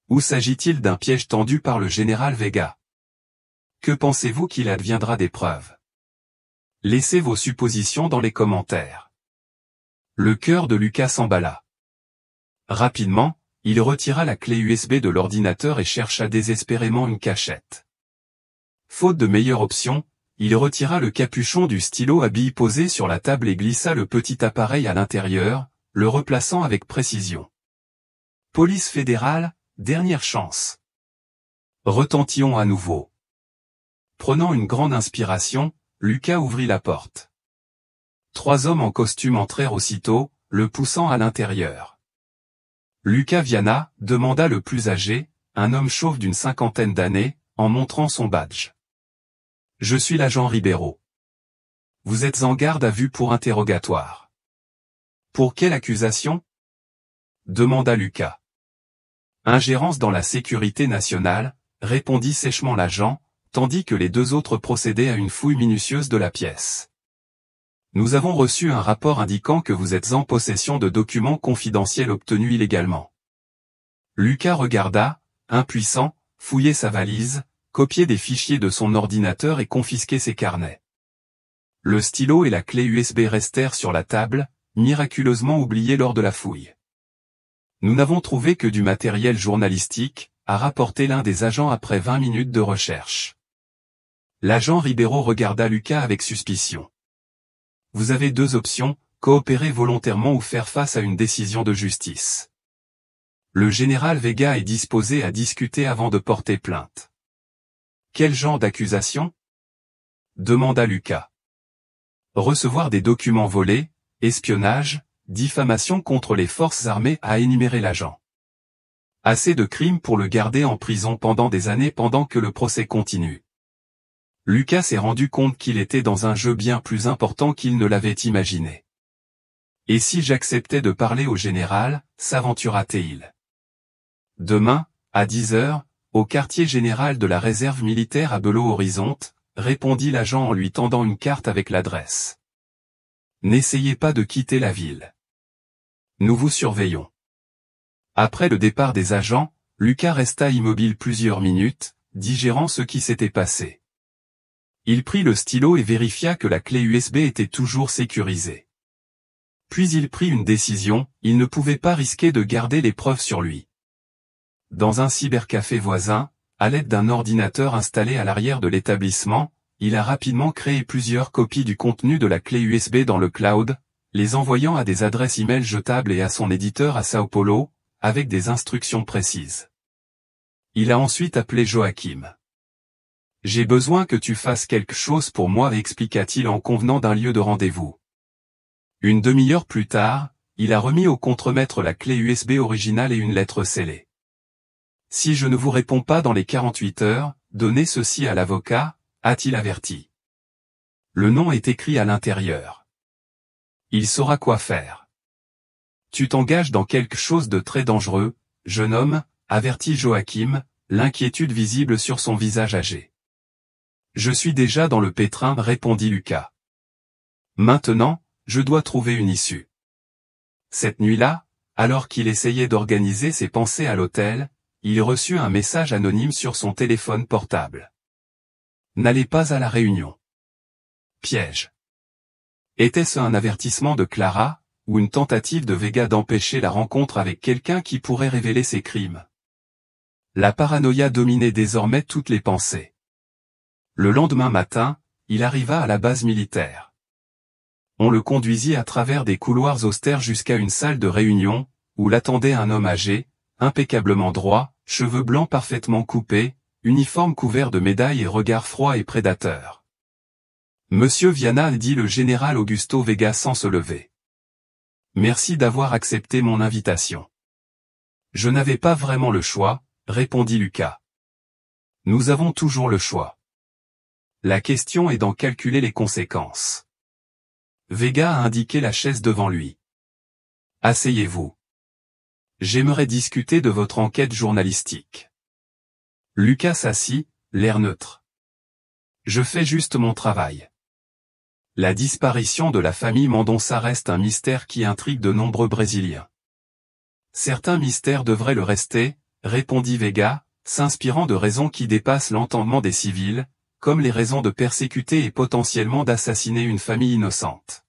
Ou s'agit-il d'un piège tendu par le général Vega? Que pensez-vous qu'il adviendra des preuves? Laissez vos suppositions dans les commentaires. Le cœur de Lucas s'emballa. Rapidement, il retira la clé USB de l'ordinateur et chercha désespérément une cachette. Faute de meilleure option, il retira le capuchon du stylo à billes posé sur la table et glissa le petit appareil à l'intérieur, le replaçant avec précision. Police fédérale, dernière chance. Retentillons à nouveau. Prenant une grande inspiration, Lucas ouvrit la porte. 3 hommes en costume entrèrent aussitôt, le poussant à l'intérieur. Lucas Viana, demanda le plus âgé, un homme chauve d'une 50aine d'années, en montrant son badge. Je suis l'agent Ribeiro. Vous êtes en garde à vue pour interrogatoire. Pour quelle accusation? Demanda Lucas. Ingérence dans la sécurité nationale, répondit sèchement l'agent, tandis que les 2 autres procédaient à une fouille minutieuse de la pièce. Nous avons reçu un rapport indiquant que vous êtes en possession de documents confidentiels obtenus illégalement. Lucas regarda, impuissant, fouiller sa valise, copier des fichiers de son ordinateur et confisquer ses carnets. Le stylo et la clé USB restèrent sur la table, miraculeusement oubliés lors de la fouille. Nous n'avons trouvé que du matériel journalistique, a rapporté l'un des agents après 20 minutes de recherche. L'agent Ribeiro regarda Lucas avec suspicion. Vous avez deux options, coopérer volontairement ou faire face à une décision de justice. Le général Vega est disposé à discuter avant de porter plainte. Quel genre d'accusation? Demanda Lucas. Recevoir des documents volés, espionnage, diffamation contre les forces armées, a énuméré l'agent. Assez de crimes pour le garder en prison pendant des années pendant que le procès continue. Lucas s'est rendu compte qu'il était dans un jeu bien plus important qu'il ne l'avait imaginé. Et si j'acceptais de parler au général, s'aventura-t-il. Demain, à 10 heures, au quartier général de la réserve militaire à Belo Horizonte, répondit l'agent en lui tendant une carte avec l'adresse. N'essayez pas de quitter la ville. Nous vous surveillons. Après le départ des agents, Lucas resta immobile plusieurs minutes, digérant ce qui s'était passé. Il prit le stylo et vérifia que la clé USB était toujours sécurisée. Puis il prit une décision, il ne pouvait pas risquer de garder les preuves sur lui. Dans un cybercafé voisin, à l'aide d'un ordinateur installé à l'arrière de l'établissement, il a rapidement créé plusieurs copies du contenu de la clé USB dans le cloud, les envoyant à des adresses e-mail jetables et à son éditeur à Sao Paulo, avec des instructions précises. Il a ensuite appelé Joachim. « J'ai besoin que tu fasses quelque chose pour moi, expliqua-t-il en convenant d'un lieu de rendez-vous. Une demi-heure plus tard, il a remis au contremaître la clé USB originale et une lettre scellée. Si je ne vous réponds pas dans les 48 heures, donnez ceci à l'avocat, a-t-il averti. Le nom est écrit à l'intérieur. Il saura quoi faire. Tu t'engages dans quelque chose de très dangereux, jeune homme, avertit Joachim, l'inquiétude visible sur son visage âgé. Je suis déjà dans le pétrin, répondit Lucas. Maintenant, je dois trouver une issue. Cette nuit-là, alors qu'il essayait d'organiser ses pensées à l'hôtel, il reçut un message anonyme sur son téléphone portable. N'allez pas à la réunion. Piège. Était-ce un avertissement de Clara, ou une tentative de Vega d'empêcher la rencontre avec quelqu'un qui pourrait révéler ses crimes? La paranoïa dominait désormais toutes les pensées. Le lendemain matin, il arriva à la base militaire. On le conduisit à travers des couloirs austères jusqu'à une salle de réunion, où l'attendait un homme âgé, impeccablement droit, cheveux blancs parfaitement coupés, uniforme couvert de médailles et regard froid et prédateur. Monsieur Viana, dit le général Augusto Vega sans se lever. Merci d'avoir accepté mon invitation. Je n'avais pas vraiment le choix, répondit Lucas. Nous avons toujours le choix. La question est d'en calculer les conséquences. Vega a indiqué la chaise devant lui. Asseyez-vous. J'aimerais discuter de votre enquête journalistique. Lucas s'assit, l'air neutre. Je fais juste mon travail. La disparition de la famille Mendonça reste un mystère qui intrigue de nombreux Brésiliens. Certains mystères devraient le rester, répondit Vega, s'inspirant de raisons qui dépassent l'entendement des civils, comme les raisons de persécuter et potentiellement d'assassiner une famille innocente.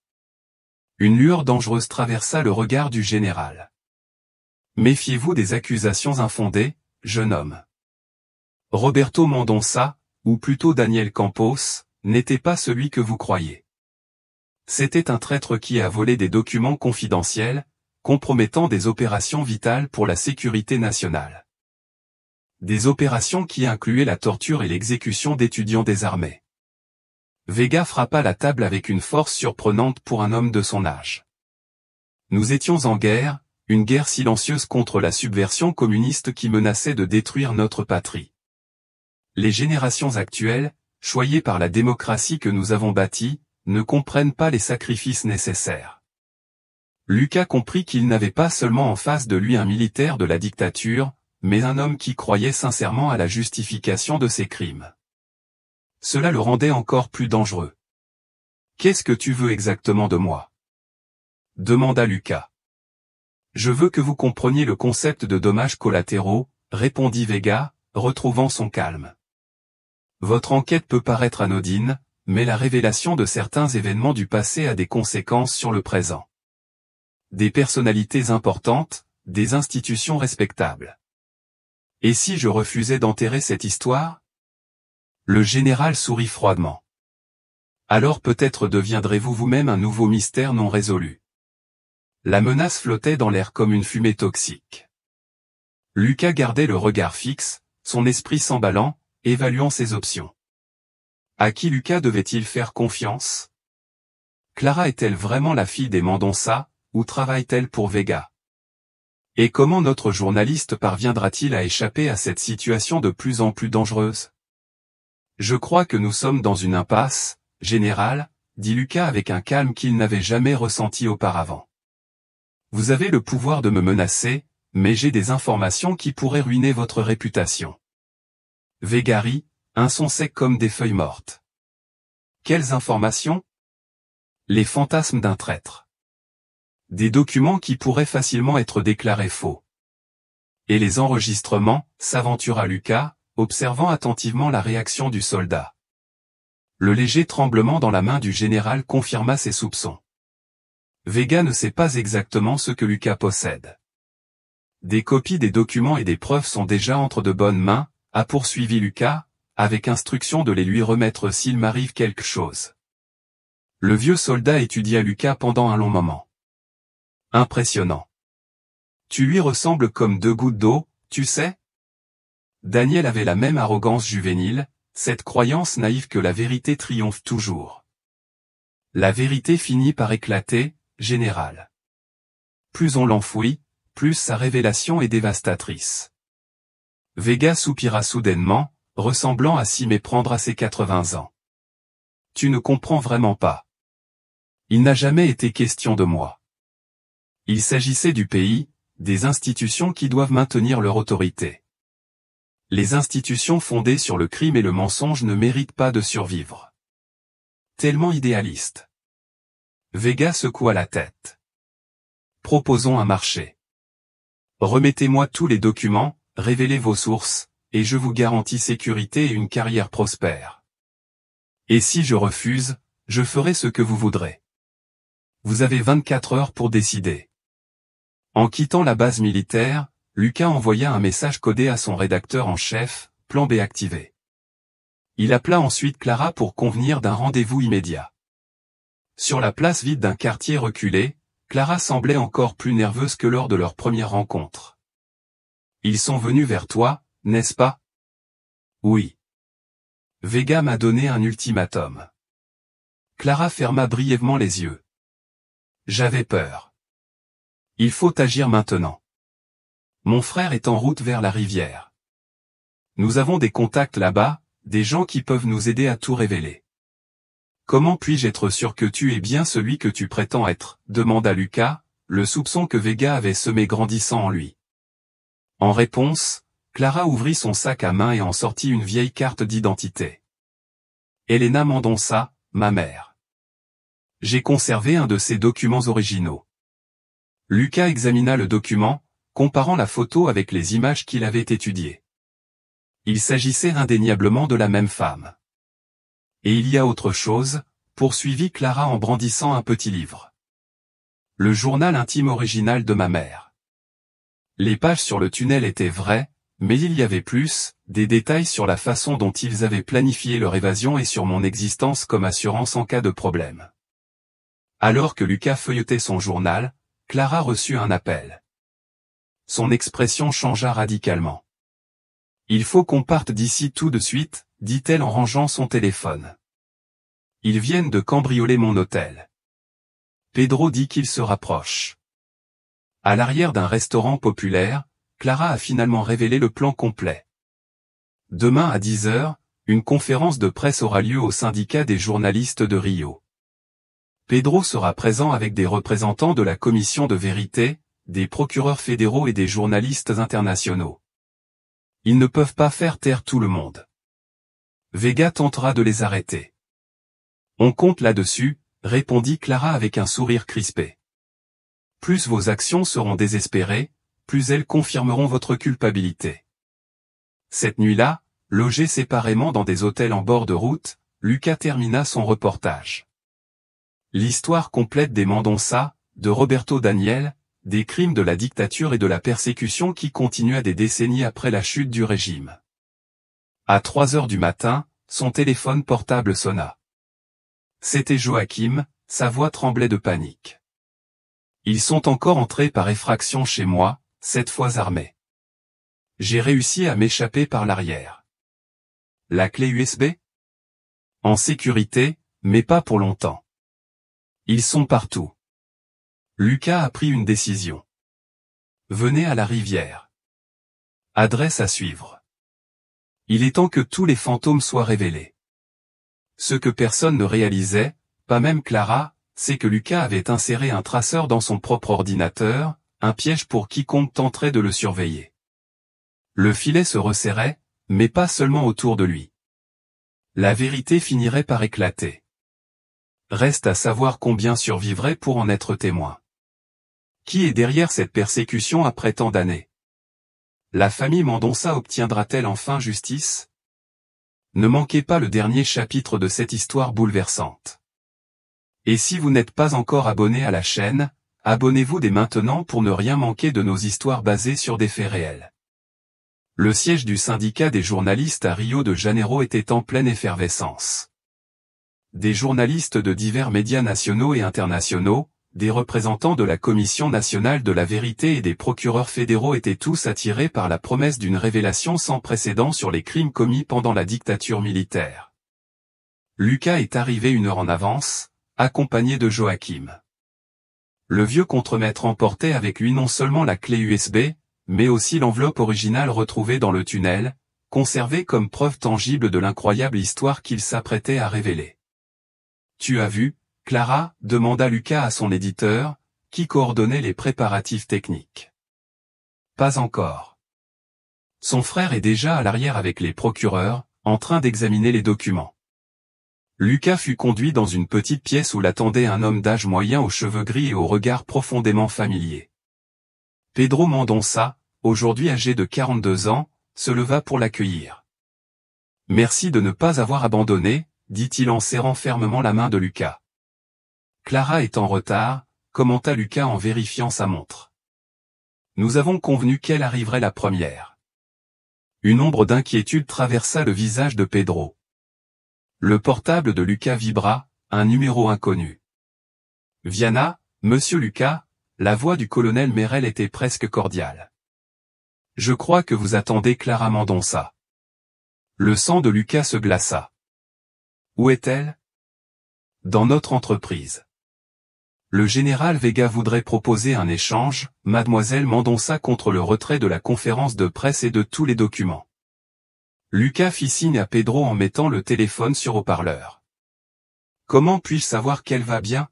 Une lueur dangereuse traversa le regard du général. Méfiez-vous des accusations infondées, jeune homme. Roberto Mendonça, ou plutôt Daniel Campos, n'était pas celui que vous croyez. C'était un traître qui a volé des documents confidentiels, compromettant des opérations vitales pour la sécurité nationale. Des opérations qui incluaient la torture et l'exécution d'étudiants désarmés. Vega frappa la table avec une force surprenante pour un homme de son âge. Nous étions en guerre, une guerre silencieuse contre la subversion communiste qui menaçait de détruire notre patrie. Les générations actuelles, choyées par la démocratie que nous avons bâtie, ne comprennent pas les sacrifices nécessaires. Lucas comprit qu'il n'avait pas seulement en face de lui un militaire de la dictature, mais un homme qui croyait sincèrement à la justification de ses crimes. Cela le rendait encore plus dangereux. « Qu'est-ce que tu veux exactement de moi ?» demanda Lucas. « Je veux que vous compreniez le concept de dommages collatéraux, » répondit Vega, retrouvant son calme. « Votre enquête peut paraître anodine, mais la révélation de certains événements du passé a des conséquences sur le présent. Des personnalités importantes, des institutions respectables. Et si je refusais d'enterrer cette histoire? Le général sourit froidement. Alors peut-être deviendrez-vous vous-même un nouveau mystère non résolu. La menace flottait dans l'air comme une fumée toxique. Lucas gardait le regard fixe, son esprit s'emballant, évaluant ses options. À qui Lucas devait-il faire confiance? Clara est-elle vraiment la fille des Mendonça, ou travaille-t-elle pour Vega? Et comment notre journaliste parviendra-t-il à échapper à cette situation de plus en plus dangereuse? Je crois que nous sommes dans une impasse, général, dit Lucas avec un calme qu'il n'avait jamais ressenti auparavant. Vous avez le pouvoir de me menacer, mais j'ai des informations qui pourraient ruiner votre réputation. Vega rit, un son sec comme des feuilles mortes. Quelles informations? Les fantasmes d'un traître. Des documents qui pourraient facilement être déclarés faux. Et les enregistrements, s'aventura Lucas, observant attentivement la réaction du soldat. Le léger tremblement dans la main du général confirma ses soupçons. Vega ne sait pas exactement ce que Lucas possède. Des copies des documents et des preuves sont déjà entre de bonnes mains, a poursuivi Lucas, avec instruction de les lui remettre s'il m'arrive quelque chose. Le vieux soldat étudia Lucas pendant un long moment. Impressionnant. Tu lui ressembles comme deux gouttes d'eau, tu sais? Daniel avait la même arrogance juvénile, cette croyance naïve que la vérité triomphe toujours. La vérité finit par éclater, général. Plus on l'enfouit, plus sa révélation est dévastatrice. Vega soupira soudainement, ressemblant à s'y méprendre à ses 80 ans. Tu ne comprends vraiment pas. Il n'a jamais été question de moi. Il s'agissait du pays, des institutions qui doivent maintenir leur autorité. Les institutions fondées sur le crime et le mensonge ne méritent pas de survivre. Tellement idéaliste. Vega secoua la tête. Proposons un marché. Remettez-moi tous les documents, révélez vos sources, et je vous garantis sécurité et une carrière prospère. Et si je refuse, je ferai ce que vous voudrez. Vous avez 24 heures pour décider. En quittant la base militaire, Lucas envoya un message codé à son rédacteur en chef, plan B activé. Il appela ensuite Clara pour convenir d'un rendez-vous immédiat. Sur la place vide d'un quartier reculé, Clara semblait encore plus nerveuse que lors de leur première rencontre. Ils sont venus vers toi, n'est-ce pas? Oui. Vega m'a donné un ultimatum. Clara ferma brièvement les yeux. J'avais peur. Il faut agir maintenant. Mon frère est en route vers la rivière. Nous avons des contacts là-bas, des gens qui peuvent nous aider à tout révéler. Comment puis-je être sûr que tu es bien celui que tu prétends être? Demanda Lucas, le soupçon que Vega avait semé grandissant en lui. En réponse, Clara ouvrit son sac à main et en sortit une vieille carte d'identité. Elena Mendonça, ma mère. J'ai conservé un de ses documents originaux. Lucas examina le document, comparant la photo avec les images qu'il avait étudiées. Il s'agissait indéniablement de la même femme. Et il y a autre chose, poursuivit Clara en brandissant un petit livre. Le journal intime original de ma mère. Les pages sur le tunnel étaient vraies, mais il y avait plus, des détails sur la façon dont ils avaient planifié leur évasion et sur mon existence comme assurance en cas de problème. Alors que Lucas feuilletait son journal, Clara reçut un appel. Son expression changea radicalement. Il faut qu'on parte d'ici tout de suite, dit-elle en rangeant son téléphone. Ils viennent de cambrioler mon hôtel. Pedro dit qu'il se rapproche. À l'arrière d'un restaurant populaire, Clara a finalement révélé le plan complet. Demain à 10 h, une conférence de presse aura lieu au syndicat des journalistes de Rio. Pedro sera présent avec des représentants de la commission de vérité, des procureurs fédéraux et des journalistes internationaux. Ils ne peuvent pas faire taire tout le monde. Vega tentera de les arrêter. On compte là-dessus, répondit Clara avec un sourire crispé. Plus vos actions seront désespérées, plus elles confirmeront votre culpabilité. Cette nuit-là, logés séparément dans des hôtels en bord de route, Lucas termina son reportage. L'histoire complète des Mendonça, de Roberto Daniel, des crimes de la dictature et de la persécution qui continua des décennies après la chute du régime. À 3 heures du matin, son téléphone portable sonna. C'était Joachim, sa voix tremblait de panique. Ils sont encore entrés par effraction chez moi, cette fois armés. J'ai réussi à m'échapper par l'arrière. La clé USB? En sécurité, mais pas pour longtemps. Ils sont partout. Lucas a pris une décision. Venez à la rivière. Adresse à suivre. Il est temps que tous les fantômes soient révélés. Ce que personne ne réalisait, pas même Clara, c'est que Lucas avait inséré un traceur dans son propre ordinateur, un piège pour quiconque tenterait de le surveiller. Le filet se resserrait, mais pas seulement autour de lui. La vérité finirait par éclater. Reste à savoir combien survivraient pour en être témoins. Qui est derrière cette persécution après tant d'années? La famille Mendonça obtiendra-t-elle enfin justice? Ne manquez pas le dernier chapitre de cette histoire bouleversante. Et si vous n'êtes pas encore abonné à la chaîne, abonnez-vous dès maintenant pour ne rien manquer de nos histoires basées sur des faits réels. Le siège du syndicat des journalistes à Rio de Janeiro était en pleine effervescence. Des journalistes de divers médias nationaux et internationaux, des représentants de la Commission nationale de la vérité et des procureurs fédéraux étaient tous attirés par la promesse d'une révélation sans précédent sur les crimes commis pendant la dictature militaire. Lucas est arrivé 1 heure en avance, accompagné de Joachim. Le vieux contremaître emportait avec lui non seulement la clé USB, mais aussi l'enveloppe originale retrouvée dans le tunnel, conservée comme preuve tangible de l'incroyable histoire qu'il s'apprêtait à révéler. « Tu as vu, Clara ?» demanda Lucas à son éditeur, qui coordonnait les préparatifs techniques. « Pas encore. Son frère est déjà à l'arrière avec les procureurs, en train d'examiner les documents. » Lucas fut conduit dans une petite pièce où l'attendait un homme d'âge moyen aux cheveux gris et au regard profondément familier. Pedro Mendonça, aujourd'hui âgé de 42 ans, se leva pour l'accueillir. « Merci de ne pas avoir abandonné », dit-il en serrant fermement la main de Lucas. « Clara est en retard », commenta Lucas en vérifiant sa montre. « Nous avons convenu qu'elle arriverait la première. » Une ombre d'inquiétude traversa le visage de Pedro. Le portable de Lucas vibra, un numéro inconnu. « Viana, monsieur Lucas », la voix du colonel Merel était presque cordiale. « Je crois que vous attendez Clara Mendonça. » Le sang de Lucas se glaça. « Où est-elle ? » ?»« Dans notre entreprise. Le général Vega voudrait proposer un échange, mademoiselle Mendonça contre le retrait de la conférence de presse et de tous les documents. » Lucas fit signe à Pedro en mettant le téléphone sur haut-parleur. « Comment puis-je savoir qu'elle va bien ? »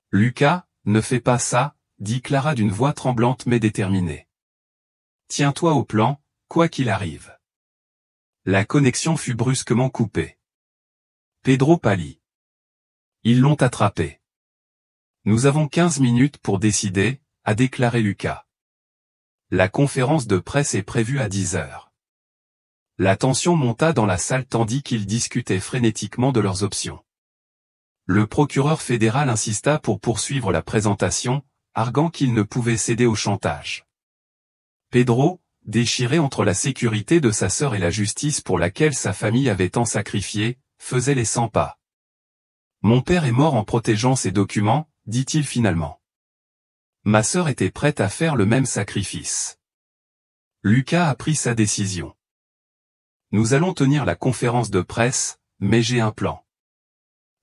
« Lucas, ne fais pas ça, » dit Clara d'une voix tremblante mais déterminée. « Tiens-toi au plan, quoi qu'il arrive. » La connexion fut brusquement coupée. Pedro pâlit. Ils l'ont attrapé. Nous avons 15 minutes pour décider, a déclaré Lucas. La conférence de presse est prévue à 10 heures. La tension monta dans la salle tandis qu'ils discutaient frénétiquement de leurs options. Le procureur fédéral insista pour poursuivre la présentation, arguant qu'il ne pouvait céder au chantage. Pedro, déchiré entre la sécurité de sa sœur et la justice pour laquelle sa famille avait tant sacrifié, faisait les 100 pas. « Mon père est mort en protégeant ses documents », dit-il finalement. « Ma sœur était prête à faire le même sacrifice. » Lucas a pris sa décision. « Nous allons tenir la conférence de presse, mais j'ai un plan. »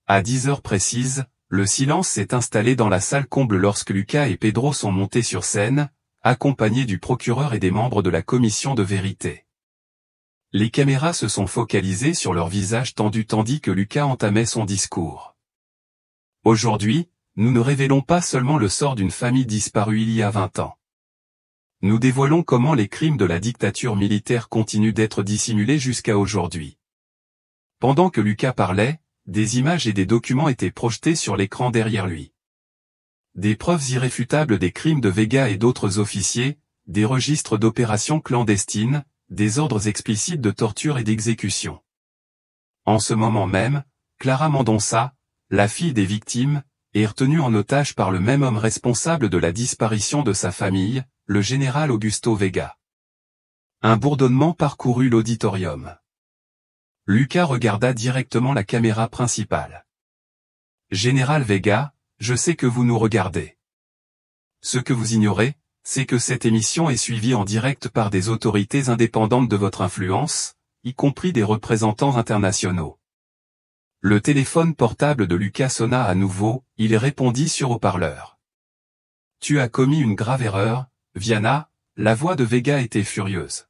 À 10 heures précises, le silence s'est installé dans la salle comble lorsque Lucas et Pedro sont montés sur scène, accompagnés du procureur et des membres de la commission de vérité. Les caméras se sont focalisées sur leurs visages tendus tandis que Lucas entamait son discours. Aujourd'hui, nous ne révélons pas seulement le sort d'une famille disparue il y a 20 ans. Nous dévoilons comment les crimes de la dictature militaire continuent d'être dissimulés jusqu'à aujourd'hui. Pendant que Lucas parlait, des images et des documents étaient projetés sur l'écran derrière lui. Des preuves irréfutables des crimes de Vega et d'autres officiers, des registres d'opérations clandestines, des ordres explicites de torture et d'exécution. En ce moment même, Clara Mendonça, la fille des victimes, est retenue en otage par le même homme responsable de la disparition de sa famille, le général Augusto Vega. Un bourdonnement parcourut l'auditorium. Lucas regarda directement la caméra principale. « Général Vega, je sais que vous nous regardez. Ce que vous ignorez, c'est que cette émission est suivie en direct par des autorités indépendantes de votre influence, y compris des représentants internationaux. » Le téléphone portable de Lucas sonna à nouveau, il répondit sur haut-parleur. « Tu as commis une grave erreur, Viana », la voix de Vega était furieuse.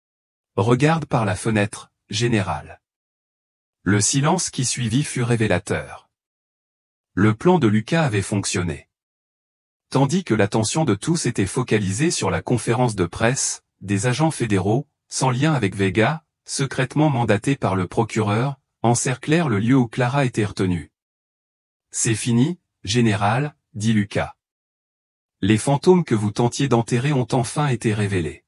« Regarde par la fenêtre, général. » Le silence qui suivit fut révélateur. Le plan de Lucas avait fonctionné. Tandis que l'attention de tous était focalisée sur la conférence de presse, des agents fédéraux, sans lien avec Vega, secrètement mandatés par le procureur, encerclèrent le lieu où Clara était retenue. « C'est fini, général, » dit Lucas. « Les fantômes que vous tentiez d'enterrer ont enfin été révélés. »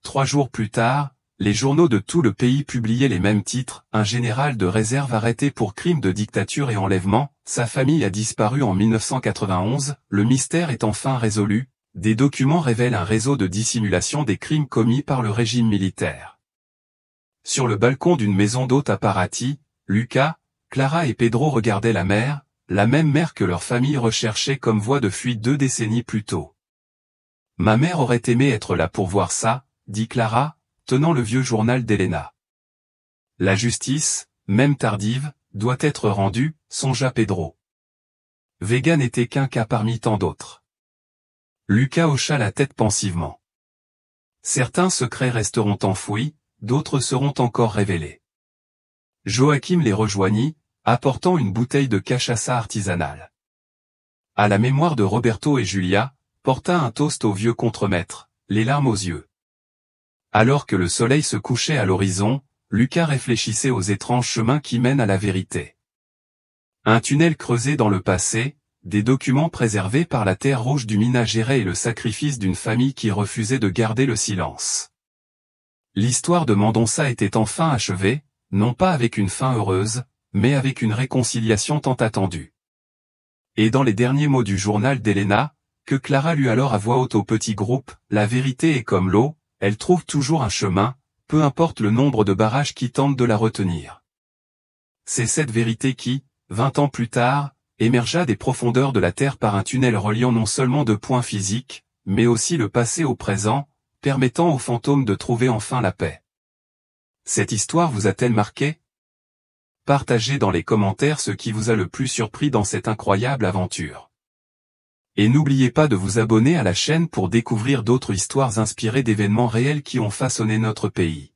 3 jours plus tard, les journaux de tout le pays publiaient les mêmes titres, un général de réserve arrêté pour crimes de dictature et enlèvement, sa famille a disparu en 1991, le mystère est enfin résolu, des documents révèlent un réseau de dissimulation des crimes commis par le régime militaire. Sur le balcon d'une maison d'hôte à Paraty, Lucas, Clara et Pedro regardaient la même mer que leur famille recherchait comme voie de fuite 2 décennies plus tôt. « Ma mère aurait aimé être là pour voir ça, » dit Clara, tenant le vieux journal d'Elena. « La justice, même tardive, doit être rendue, songea Pedro. Vega n'était qu'un cas parmi tant d'autres. Lucas hocha la tête pensivement. Certains secrets resteront enfouis, d'autres seront encore révélés. Joachim les rejoignit, apportant une bouteille de cachaça artisanale. À la mémoire de Roberto et Julia, porta un toast au vieux contremaître, les larmes aux yeux. Alors que le soleil se couchait à l'horizon, Lucas réfléchissait aux étranges chemins qui mènent à la vérité. Un tunnel creusé dans le passé, des documents préservés par la terre rouge du Minas Gerais et le sacrifice d'une famille qui refusait de garder le silence. L'histoire de Mendonça était enfin achevée, non pas avec une fin heureuse, mais avec une réconciliation tant attendue. Et dans les derniers mots du journal d'Elena, que Clara lut alors à voix haute au petit groupe, la vérité est comme l'eau, elle trouve toujours un chemin, peu importe le nombre de barrages qui tentent de la retenir. C'est cette vérité qui, 20 ans plus tard, émergea des profondeurs de la Terre par un tunnel reliant non seulement 2 points physiques, mais aussi le passé au présent, permettant aux fantômes de trouver enfin la paix. Cette histoire vous a-t-elle marqué? Partagez dans les commentaires ce qui vous a le plus surpris dans cette incroyable aventure. Et n'oubliez pas de vous abonner à la chaîne pour découvrir d'autres histoires inspirées d'événements réels qui ont façonné notre pays.